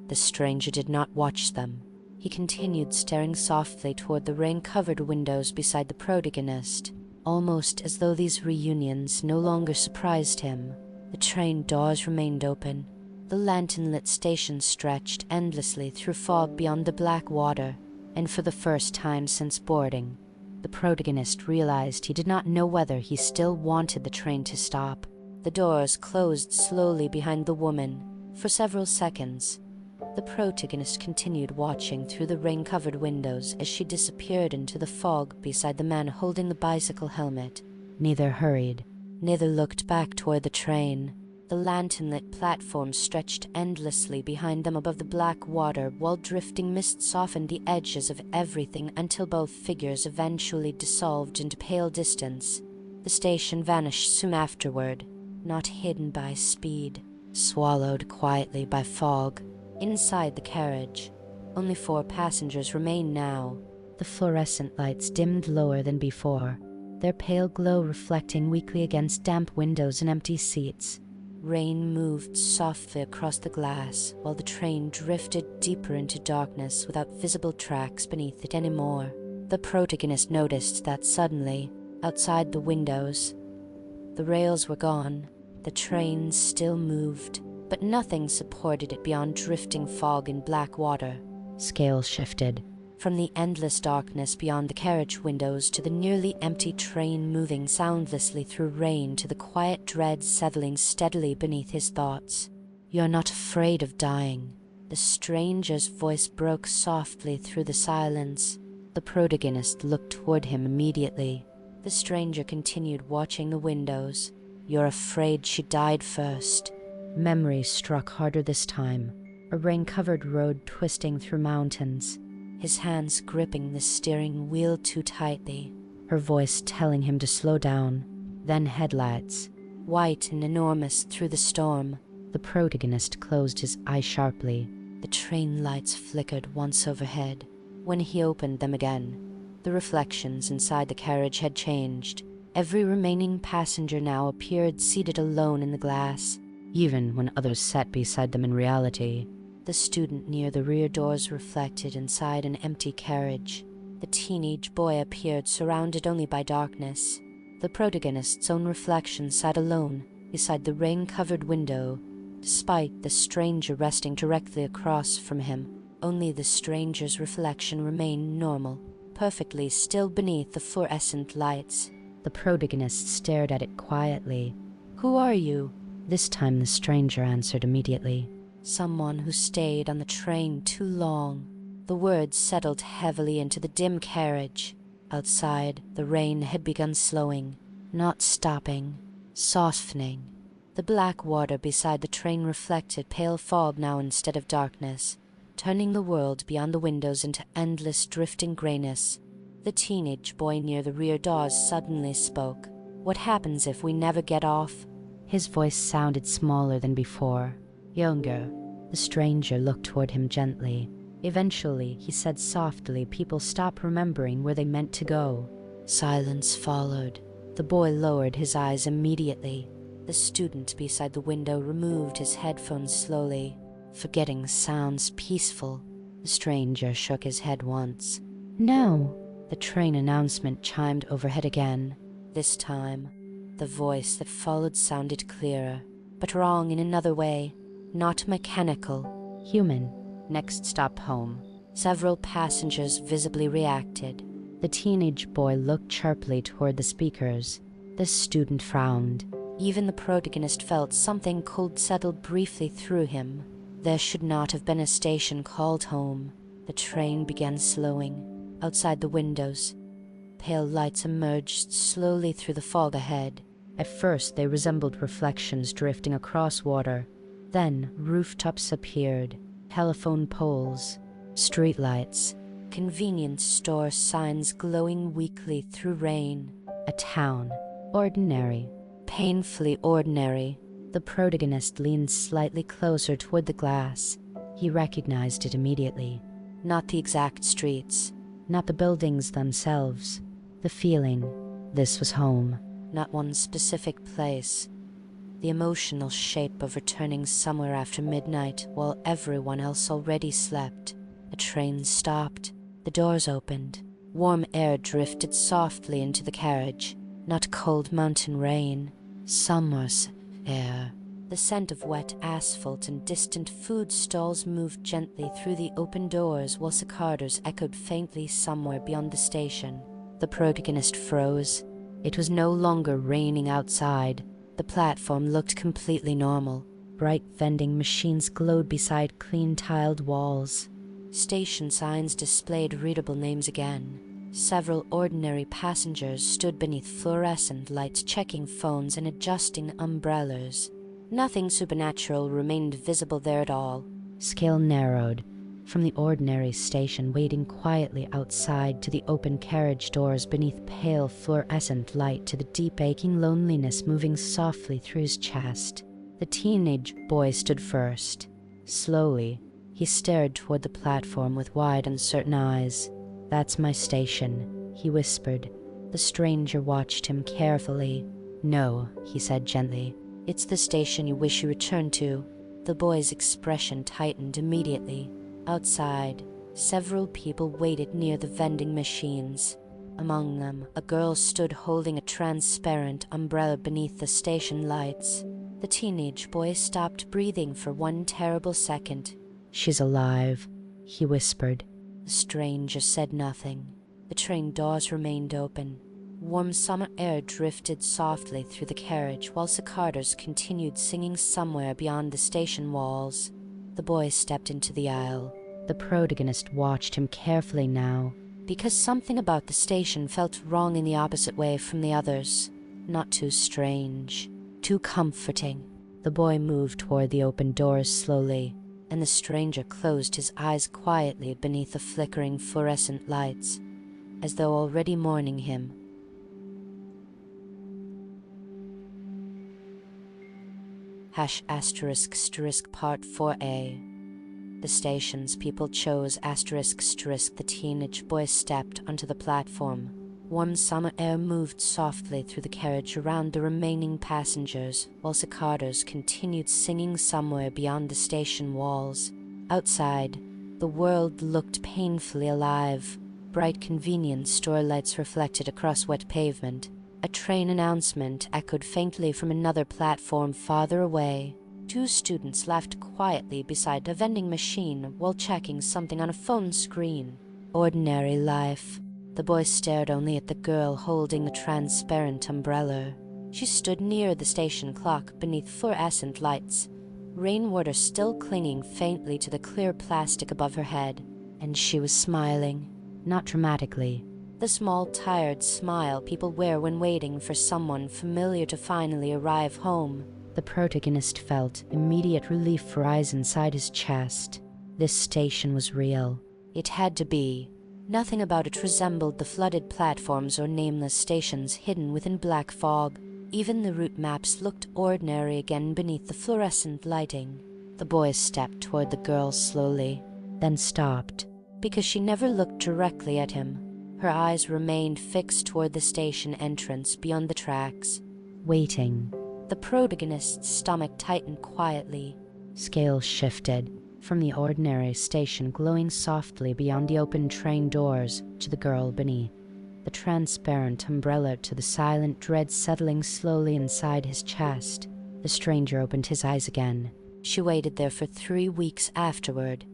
the stranger did not watch them. He continued staring softly toward the rain-covered windows beside the protagonist, almost as though these reunions no longer surprised him. The train doors remained open. The lantern-lit station stretched endlessly through fog beyond the black water, and for the first time since boarding, the protagonist realized he did not know whether he still wanted the train to stop. The doors closed slowly behind the woman. For several seconds, the protagonist continued watching through the rain-covered windows as she disappeared into the fog beside the man holding the bicycle helmet. Neither hurried, neither looked back toward the train. The lantern-lit platform stretched endlessly behind them above the black water, while drifting mist softened the edges of everything until both figures eventually dissolved into pale distance. The station vanished soon afterward, not hidden by speed, swallowed quietly by fog. Inside the carriage, only 4 passengers remained now. The fluorescent lights dimmed lower than before, their pale glow reflecting weakly against damp windows and empty seats. Rain moved softly across the glass, while the train drifted deeper into darkness without visible tracks beneath it anymore. The protagonist noticed that suddenly, outside the windows, the rails were gone. The train still moved, but nothing supported it beyond drifting fog and black water. Scales shifted, from the endless darkness beyond the carriage windows to the nearly empty train moving soundlessly through rain to the quiet dread settling steadily beneath his thoughts. "You're not afraid of dying." The stranger's voice broke softly through the silence. The protagonist looked toward him immediately. The stranger continued watching the windows. "You're afraid she died first." Memory struck harder this time, a rain-covered road twisting through mountains, his hands gripping the steering wheel too tightly, her voice telling him to slow down. Then headlights, white and enormous through the storm. The protagonist closed his eyes sharply. The train lights flickered once overhead. When he opened them again, the reflections inside the carriage had changed. Every remaining passenger now appeared seated alone in the glass, even when others sat beside them in reality. The student near the rear doors reflected inside an empty carriage. The teenage boy appeared surrounded only by darkness. The protagonist's own reflection sat alone beside the rain-covered window, despite the stranger resting directly across from him. Only the stranger's reflection remained normal, perfectly still beneath the fluorescent lights. The protagonist stared at it quietly. "Who are you?" This time the stranger answered immediately. "Someone who stayed on the train too long." The words settled heavily into the dim carriage. Outside, the rain had begun slowing, not stopping, softening. The black water beside the train reflected pale fog now instead of darkness, turning the world beyond the windows into endless drifting grayness. The teenage boy near the rear doors suddenly spoke. "What happens if we never get off?" His voice sounded smaller than before, younger. The stranger looked toward him gently. Eventually, he said softly, "People stop remembering where they meant to go." Silence followed. The boy lowered his eyes immediately. The student beside the window removed his headphones slowly. "Forgetting sounds peaceful." The stranger shook his head once. "No." The train announcement chimed overhead again. This time, the voice that followed sounded clearer, but wrong in another way. Not mechanical, human. "Next stop home." Several passengers visibly reacted. The teenage boy looked sharply toward the speakers. The student frowned. Even the protagonist felt something cold settle briefly through him. There should not have been a station called home. The train began slowing. Outside the windows, pale lights emerged slowly through the fog ahead. At first they resembled reflections drifting across water. Then rooftops appeared, telephone poles, streetlights, convenience store signs glowing weakly through rain. A town, ordinary, painfully ordinary. The protagonist leaned slightly closer toward the glass. He recognized it immediately. Not the exact streets, not the buildings themselves. The feeling, this was home. Not one specific place. The emotional shape of returning somewhere after midnight while everyone else already slept. The train stopped. The doors opened. Warm air drifted softly into the carriage. Not cold mountain rain. Summer's air. The scent of wet asphalt and distant food stalls moved gently through the open doors while cicadas echoed faintly somewhere beyond the station. The protagonist froze. It was no longer raining outside. The platform looked completely normal. Bright vending machines glowed beside clean tiled walls. Station signs displayed readable names again. Several ordinary passengers stood beneath fluorescent lights checking phones and adjusting umbrellas. Nothing supernatural remained visible there at all. Scale narrowed, from the ordinary station waiting quietly outside to the open carriage doors beneath pale fluorescent light to the deep aching loneliness moving softly through his chest. The teenage boy stood first. Slowly, he stared toward the platform with wide, uncertain eyes. "That's my station," he whispered. The stranger watched him carefully. "No," he said gently. "It's the station you wish you returned to." The boy's expression tightened immediately. Outside, several people waited near the vending machines. Among them, a girl stood holding a transparent umbrella beneath the station lights. The teenage boy stopped breathing for one terrible second. "She's alive," he whispered. The stranger said nothing. The train doors remained open. Warm summer air drifted softly through the carriage while cicadas continued singing somewhere beyond the station walls. The boy stepped into the aisle. The protagonist watched him carefully now, because something about the station felt wrong in the opposite way from the others. Not too strange, too comforting. The boy moved toward the open doors slowly, and the stranger closed his eyes quietly beneath the flickering fluorescent lights, as though already mourning him. *** Part 4a. The station's people chose ***. The teenage boy stepped onto the platform. Warm summer air moved softly through the carriage around the remaining passengers, while cicadas continued singing somewhere beyond the station walls. Outside, the world looked painfully alive. Bright convenience store lights reflected across wet pavement. A train announcement echoed faintly from another platform farther away. Two students laughed quietly beside a vending machine while checking something on a phone screen. Ordinary life. The boy stared only at the girl holding the transparent umbrella. She stood near the station clock beneath fluorescent lights, rainwater still clinging faintly to the clear plastic above her head. And she was smiling, not dramatically. The small, tired smile people wear when waiting for someone familiar to finally arrive home. The protagonist felt immediate relief rise inside his chest. This station was real. It had to be. Nothing about it resembled the flooded platforms or nameless stations hidden within black fog. Even the route maps looked ordinary again beneath the fluorescent lighting. The boy stepped toward the girl slowly, then stopped, because she never looked directly at him. Her eyes remained fixed toward the station entrance beyond the tracks. Waiting. The protagonist's stomach tightened quietly. Scales shifted, from the ordinary station glowing softly beyond the open train doors to the girl beneath. The transparent umbrella to the silent dread settling slowly inside his chest. The stranger opened his eyes again. "She waited there for 3 weeks afterward,"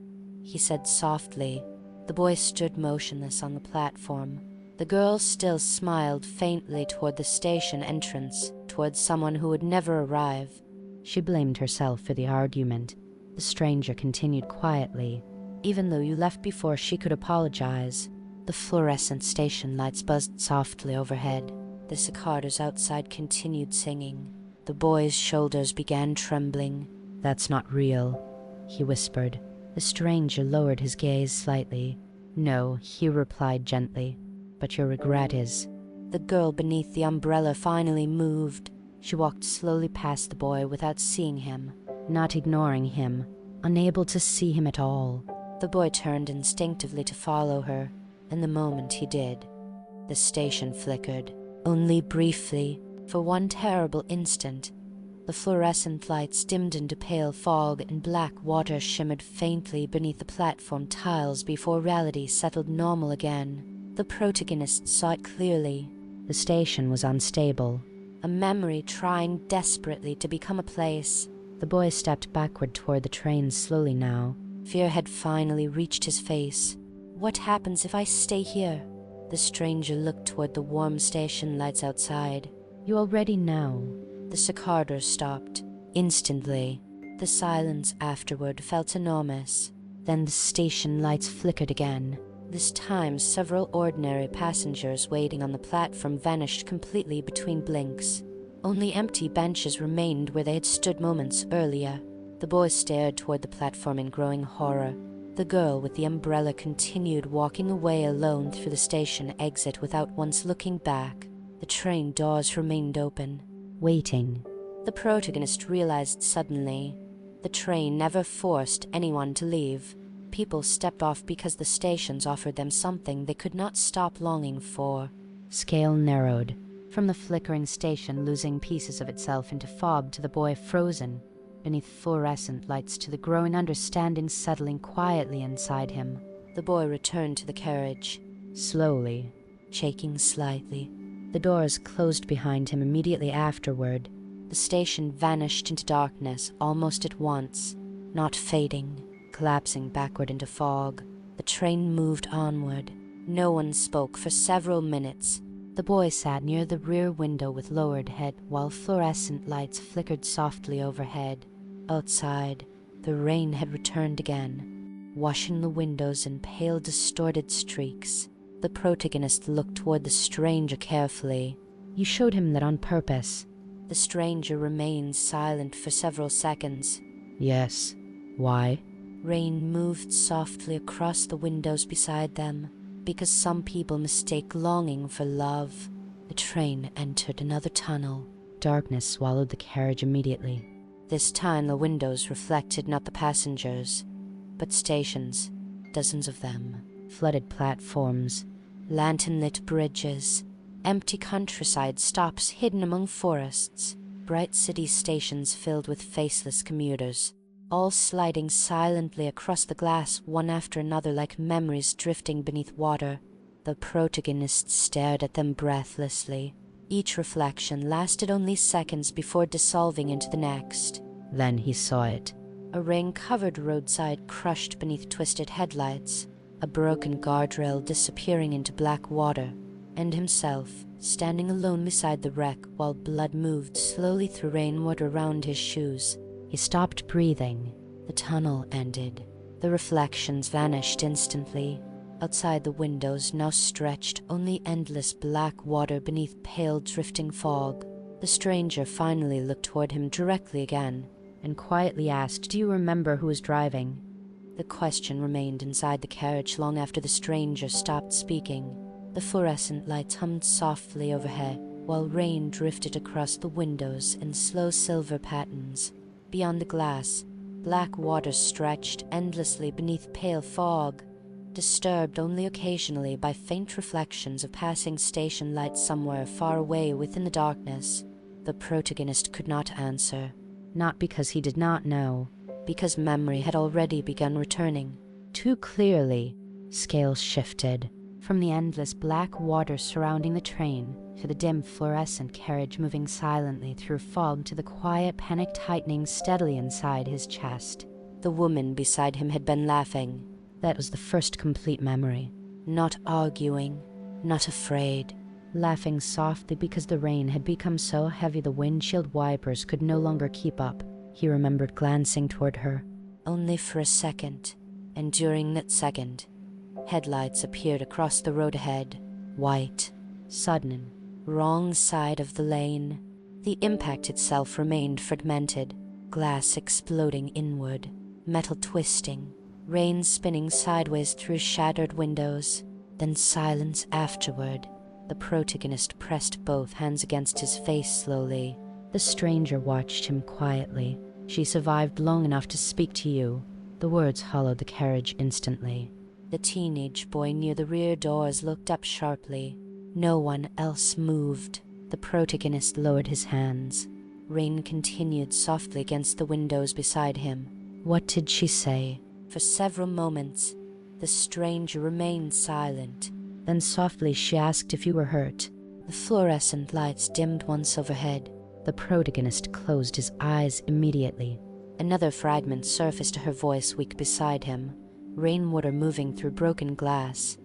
he said softly. The boy stood motionless on the platform. The girl still smiled faintly toward the station entrance, toward someone who would never arrive. She blamed herself for the argument. The stranger continued quietly. "Even though you left before she could apologize." The fluorescent station lights buzzed softly overhead. The cicadas outside continued singing. The boy's shoulders began trembling. "That's not real," he whispered. The stranger lowered his gaze slightly. "No," he replied gently, "but your regret is." The girl beneath the umbrella finally moved. She walked slowly past the boy without seeing him, not ignoring him, unable to see him at all. The boy turned instinctively to follow her, and the moment he did, the station flickered, only briefly, for one terrible instant. The fluorescent lights dimmed into pale fog, and black water shimmered faintly beneath the platform tiles before reality settled normal again. The protagonist saw it clearly. The station was unstable, a memory trying desperately to become a place. The boy stepped backward toward the train slowly now. Fear had finally reached his face. "What happens if I stay here?" The stranger looked toward the warm station lights outside. "You already know." The cicadas stopped. Instantly, the silence afterward felt enormous. Then the station lights flickered again. This time, several ordinary passengers waiting on the platform vanished completely between blinks. Only empty benches remained where they had stood moments earlier. The boy stared toward the platform in growing horror. The girl with the umbrella continued walking away alone through the station exit without once looking back. The train doors remained open. Waiting. The protagonist realized suddenly. The train never forced anyone to leave. People stepped off because the stations offered them something they could not stop longing for. Scale narrowed, from the flickering station losing pieces of itself into fog to the boy frozen beneath fluorescent lights to the growing understanding settling quietly inside him. The boy returned to the carriage, slowly, shaking slightly. The doors closed behind him immediately afterward. The station vanished into darkness almost at once, not fading, collapsing backward into fog. The train moved onward. No one spoke for several minutes. The boy sat near the rear window with lowered head while fluorescent lights flickered softly overhead. Outside, the rain had returned again, washing the windows in pale, distorted streaks. The protagonist looked toward the stranger carefully. "You showed him that on purpose." The stranger remained silent for several seconds. "Yes. Why?" Rain moved softly across the windows beside them. "Because some people mistake longing for love." The train entered another tunnel. Darkness swallowed the carriage immediately. This time the windows reflected not the passengers, but stations, dozens of them, flooded platforms, lantern-lit bridges, empty countryside stops hidden among forests, bright city stations filled with faceless commuters, all sliding silently across the glass one after another like memories drifting beneath water. The protagonist stared at them breathlessly. Each reflection lasted only seconds before dissolving into the next. Then he saw it. A rain-covered roadside crushed beneath twisted headlights, a broken guardrail disappearing into black water, and himself standing alone beside the wreck while blood moved slowly through rainwater around his shoes. He stopped breathing. The tunnel ended. The reflections vanished instantly. Outside the windows now stretched only endless black water beneath pale drifting fog. The stranger finally looked toward him directly again, and quietly asked, "Do you remember who was driving?" The question remained inside the carriage long after the stranger stopped speaking. The fluorescent lights hummed softly overhead, while rain drifted across the windows in slow silver patterns. Beyond the glass, black water stretched endlessly beneath pale fog, disturbed only occasionally by faint reflections of passing station lights somewhere far away within the darkness. The protagonist could not answer, not because he did not know, because memory had already begun returning. Too clearly, scales shifted, from the endless black water surrounding the train to the dim fluorescent carriage moving silently through fog to the quiet panic tightening steadily inside his chest. The woman beside him had been laughing. That was the first complete memory. Not arguing, not afraid. Laughing softly because the rain had become so heavy the windshield wipers could no longer keep up. He remembered glancing toward her. Only for a second, and during that second, headlights appeared across the road ahead, white, sudden, wrong side of the lane. The impact itself remained fragmented, glass exploding inward, metal twisting, rain spinning sideways through shattered windows, then silence afterward. The protagonist pressed both hands against his face slowly. The stranger watched him quietly. "She survived long enough to speak to you." The words hollowed the carriage instantly. The teenage boy near the rear doors looked up sharply. No one else moved. The protagonist lowered his hands. Rain continued softly against the windows beside him. What did she say? For several moments, the stranger remained silent. Then softly she asked if you were hurt. The fluorescent lights dimmed once overhead. The protagonist closed his eyes immediately. Another fragment surfaced to her voice weak beside him, rainwater moving through broken glass,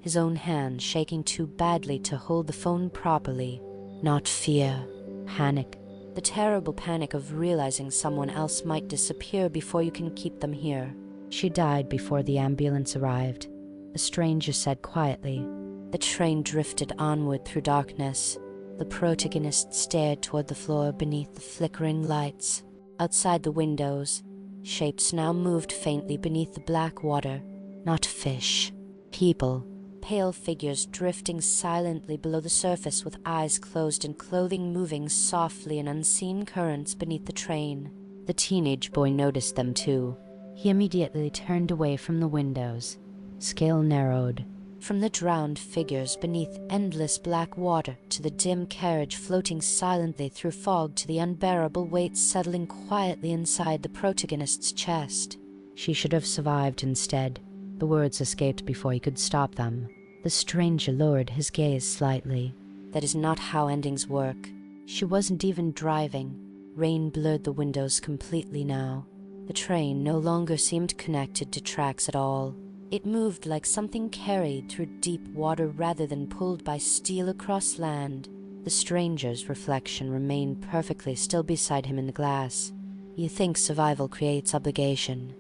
his own hand shaking too badly to hold the phone properly. Not fear, panic. The terrible panic of realizing someone else might disappear before you can keep them here. She died before the ambulance arrived, the stranger said quietly. The train drifted onward through darkness. The protagonist stared toward the floor beneath the flickering lights. Outside the windows, shapes now moved faintly beneath the black water. Not fish, people, pale figures drifting silently below the surface with eyes closed and clothing moving softly in unseen currents beneath the train. The teenage boy noticed them too. He immediately turned away from the windows. Scale narrowed. From the drowned figures beneath endless black water to the dim carriage floating silently through fog to the unbearable weight settling quietly inside the protagonist's chest. She should have survived instead. The words escaped before he could stop them. The stranger lowered his gaze slightly. That is not how endings work. She wasn't even driving. Rain blurred the windows completely now. The train no longer seemed connected to tracks at all. It moved like something carried through deep water rather than pulled by steel across land. The stranger's reflection remained perfectly still beside him in the glass. "You think survival creates obligation,"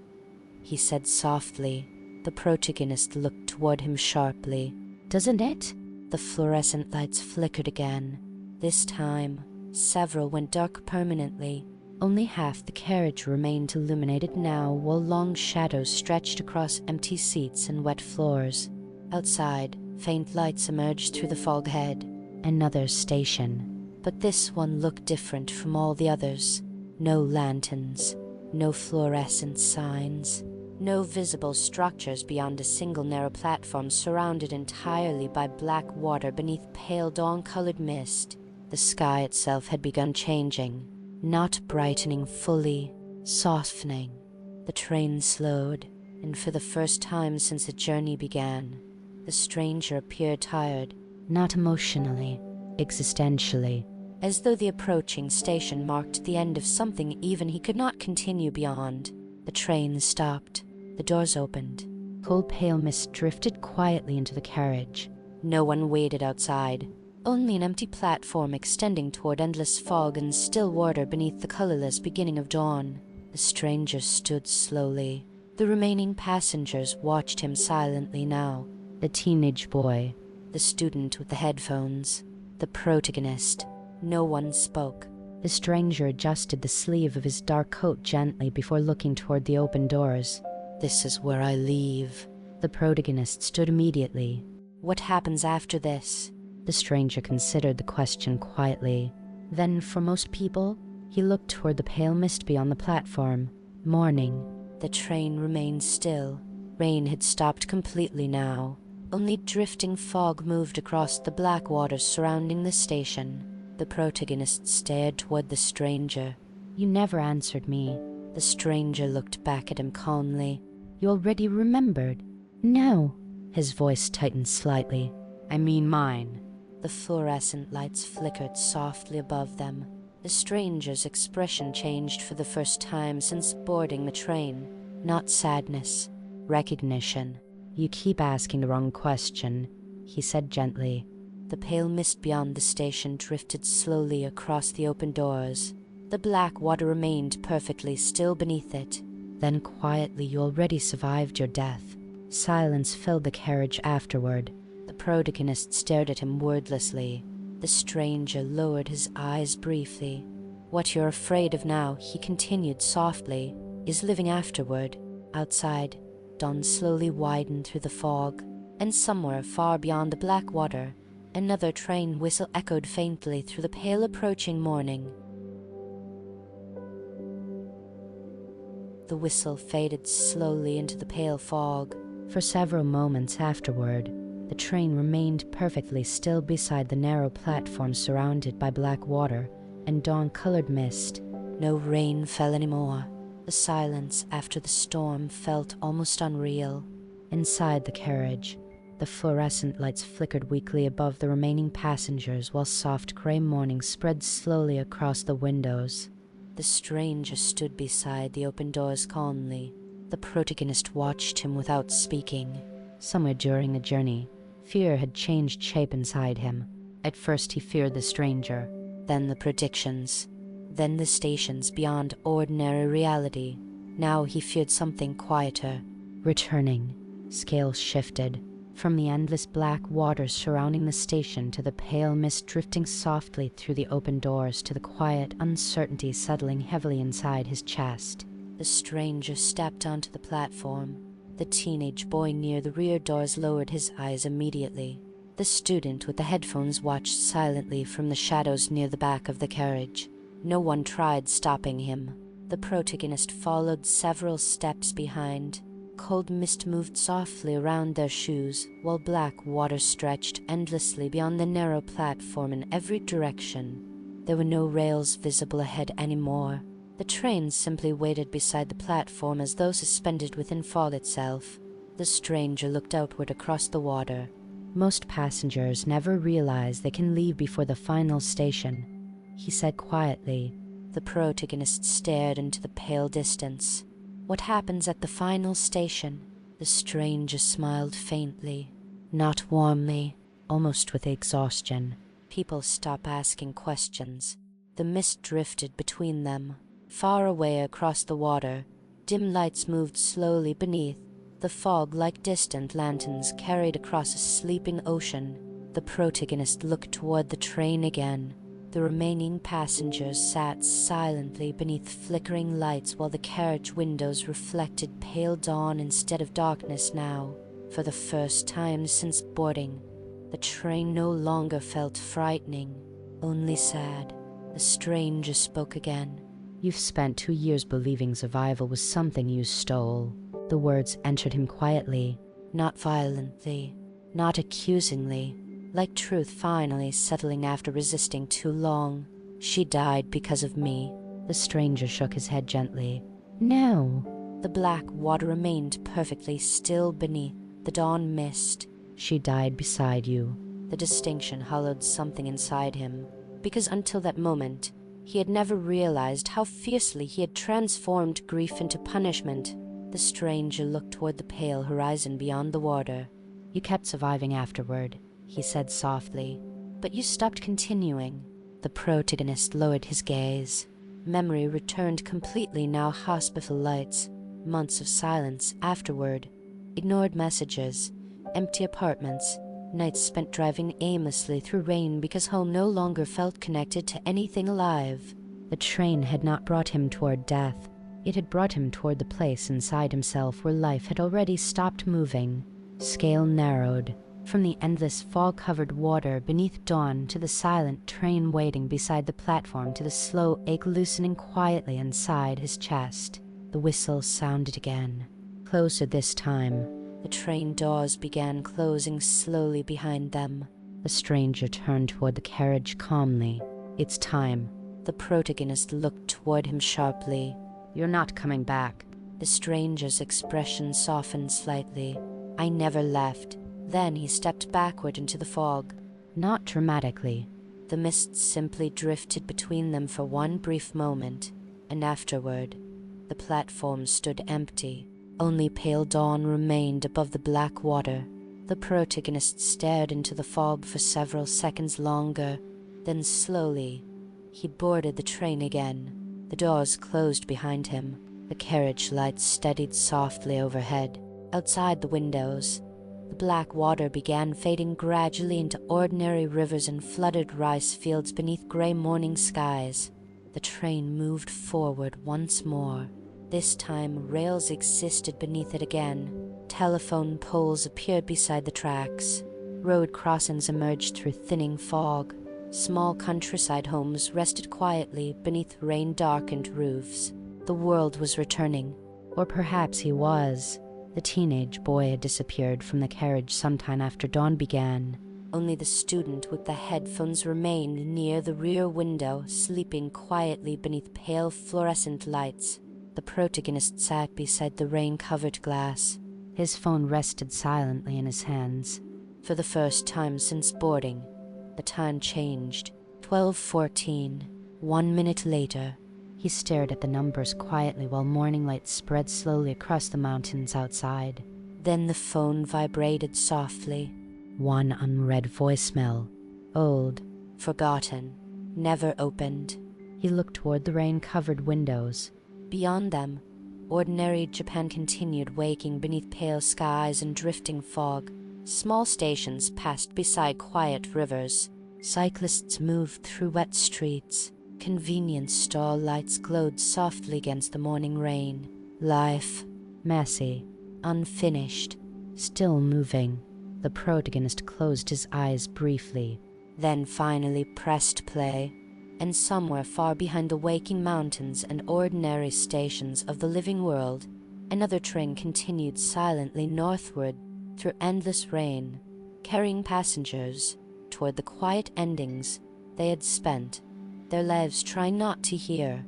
he said softly. The protagonist looked toward him sharply. "Doesn't it?" The fluorescent lights flickered again. This time, several went dark permanently. Only half the carriage remained illuminated now, while long shadows stretched across empty seats and wet floors. Outside, faint lights emerged through the fog ahead. Another station. But this one looked different from all the others. No lanterns, no fluorescent signs, no visible structures beyond a single narrow platform surrounded entirely by black water beneath pale dawn-colored mist. The sky itself had begun changing. Not brightening fully, softening. The train slowed, and for the first time since the journey began, the stranger appeared tired, not emotionally, existentially, as though the approaching station marked the end of something even he could not continue beyond. The train stopped. The doors opened. Cold pale mist drifted quietly into the carriage. No one waited outside. Only an empty platform extending toward endless fog and still water beneath the colorless beginning of dawn. The stranger stood slowly. The remaining passengers watched him silently now. The teenage boy, the student with the headphones, the protagonist. No one spoke. The stranger adjusted the sleeve of his dark coat gently before looking toward the open doors. "This is where I leave." The protagonist stood immediately. "What happens after this?" The stranger considered the question quietly. Then, for most people, he looked toward the pale mist beyond the platform. Morning. The train remained still. Rain had stopped completely now. Only drifting fog moved across the black waters surrounding the station. The protagonist stared toward the stranger. "You never answered me." The stranger looked back at him calmly. "You already remembered." "No." His voice tightened slightly. "I mean mine." The fluorescent lights flickered softly above them. The stranger's expression changed for the first time since boarding the train. Not sadness, recognition. "You keep asking the wrong question," he said gently. The pale mist beyond the station drifted slowly across the open doors. The black water remained perfectly still beneath it. Then quietly you already survived your death. Silence filled the carriage afterward. The protagonist stared at him wordlessly. The stranger lowered his eyes briefly. "What you're afraid of now," he continued softly, "is living afterward." Outside, dawn slowly widened through the fog, and somewhere far beyond the black water, another train whistle echoed faintly through the pale approaching morning. The whistle faded slowly into the pale fog. For several moments afterward, the train remained perfectly still beside the narrow platform surrounded by black water and dawn-colored mist. No rain fell anymore. The silence after the storm felt almost unreal. Inside the carriage, the fluorescent lights flickered weakly above the remaining passengers while soft gray morning spread slowly across the windows. The stranger stood beside the open doors calmly. The protagonist watched him without speaking. Somewhere during the journey, fear had changed shape inside him. At first he feared the stranger, then the predictions, then the stations beyond ordinary reality. Now he feared something quieter. Returning, scales shifted. From the endless black waters surrounding the station to the pale mist drifting softly through the open doors to the quiet uncertainty settling heavily inside his chest. The stranger stepped onto the platform. The teenage boy near the rear doors lowered his eyes immediately. The student with the headphones watched silently from the shadows near the back of the carriage. No one tried stopping him. The protagonist followed several steps behind. Cold mist moved softly around their shoes, while black water stretched endlessly beyond the narrow platform in every direction. There were no rails visible ahead anymore. The train simply waited beside the platform as though suspended within fog itself. The stranger looked outward across the water. "Most passengers never realize they can leave before the final station," he said quietly. The protagonist stared into the pale distance. "What happens at the final station?" The stranger smiled faintly, not warmly, almost with exhaustion. People stopped asking questions. The mist drifted between them. Far away across the water, dim lights moved slowly beneath. The fog, like distant lanterns, carried across a sleeping ocean. The protagonist looked toward the train again. The remaining passengers sat silently beneath flickering lights while the carriage windows reflected pale dawn instead of darkness now. For the first time since boarding, the train no longer felt frightening, only sad. The stranger spoke again. "You've spent 2 years believing survival was something you stole." The words entered him quietly, not violently, not accusingly, like truth finally settling after resisting too long. "She died because of me." The stranger shook his head gently. "No." The black water remained perfectly still beneath the dawn mist. "She died beside you." The distinction hollowed something inside him, because until that moment he had never realized how fiercely he had transformed grief into punishment. The stranger looked toward the pale horizon beyond the water. "You kept surviving afterward," he said softly, "but you stopped continuing." The protagonist lowered his gaze. Memory returned completely now. Hospital lights, months of silence afterward, ignored messages, empty apartments, nights spent driving aimlessly through rain because home no longer felt connected to anything alive. The train had not brought him toward death. It had brought him toward the place inside himself where life had already stopped moving. Scale narrowed, from the endless fog-covered water beneath dawn to the silent train waiting beside the platform to the slow ache loosening quietly inside his chest. The whistle sounded again, closer this time. The train doors began closing slowly behind them. The stranger turned toward the carriage calmly. "It's time." The protagonist looked toward him sharply. "You're not coming back." The stranger's expression softened slightly. "I never left." Then he stepped backward into the fog. Not dramatically. The mist simply drifted between them for one brief moment, and afterward, the platform stood empty. Only pale dawn remained above the black water. The protagonist stared into the fog for several seconds longer. Then slowly, he boarded the train again. The doors closed behind him. The carriage lights steadied softly overhead. Outside the windows, the black water began fading gradually into ordinary rivers and flooded rice fields beneath gray morning skies. The train moved forward once more. This time, rails existed beneath it again. Telephone poles appeared beside the tracks. Road crossings emerged through thinning fog. Small countryside homes rested quietly beneath rain-darkened roofs. The world was returning, or perhaps he was. The teenage boy had disappeared from the carriage sometime after dawn began. Only the student with the headphones remained near the rear window, sleeping quietly beneath pale fluorescent lights. The protagonist sat beside the rain-covered glass. His phone rested silently in his hands. For the first time since boarding, the time changed. 12:14. 1 minute later. He stared at the numbers quietly while morning light spread slowly across the mountains outside. Then the phone vibrated softly. One unread voicemail. Old. Forgotten. Never opened. He looked toward the rain-covered windows. Beyond them, ordinary Japan continued waking beneath pale skies and drifting fog. Small stations passed beside quiet rivers. Cyclists moved through wet streets. Convenience store lights glowed softly against the morning rain. Life, messy, unfinished, still moving. The protagonist closed his eyes briefly, then finally pressed play, and somewhere far behind the waking mountains and ordinary stations of the living world, another train continued silently northward through endless rain, carrying passengers toward the quiet endings they had spent their lives trying not to hear,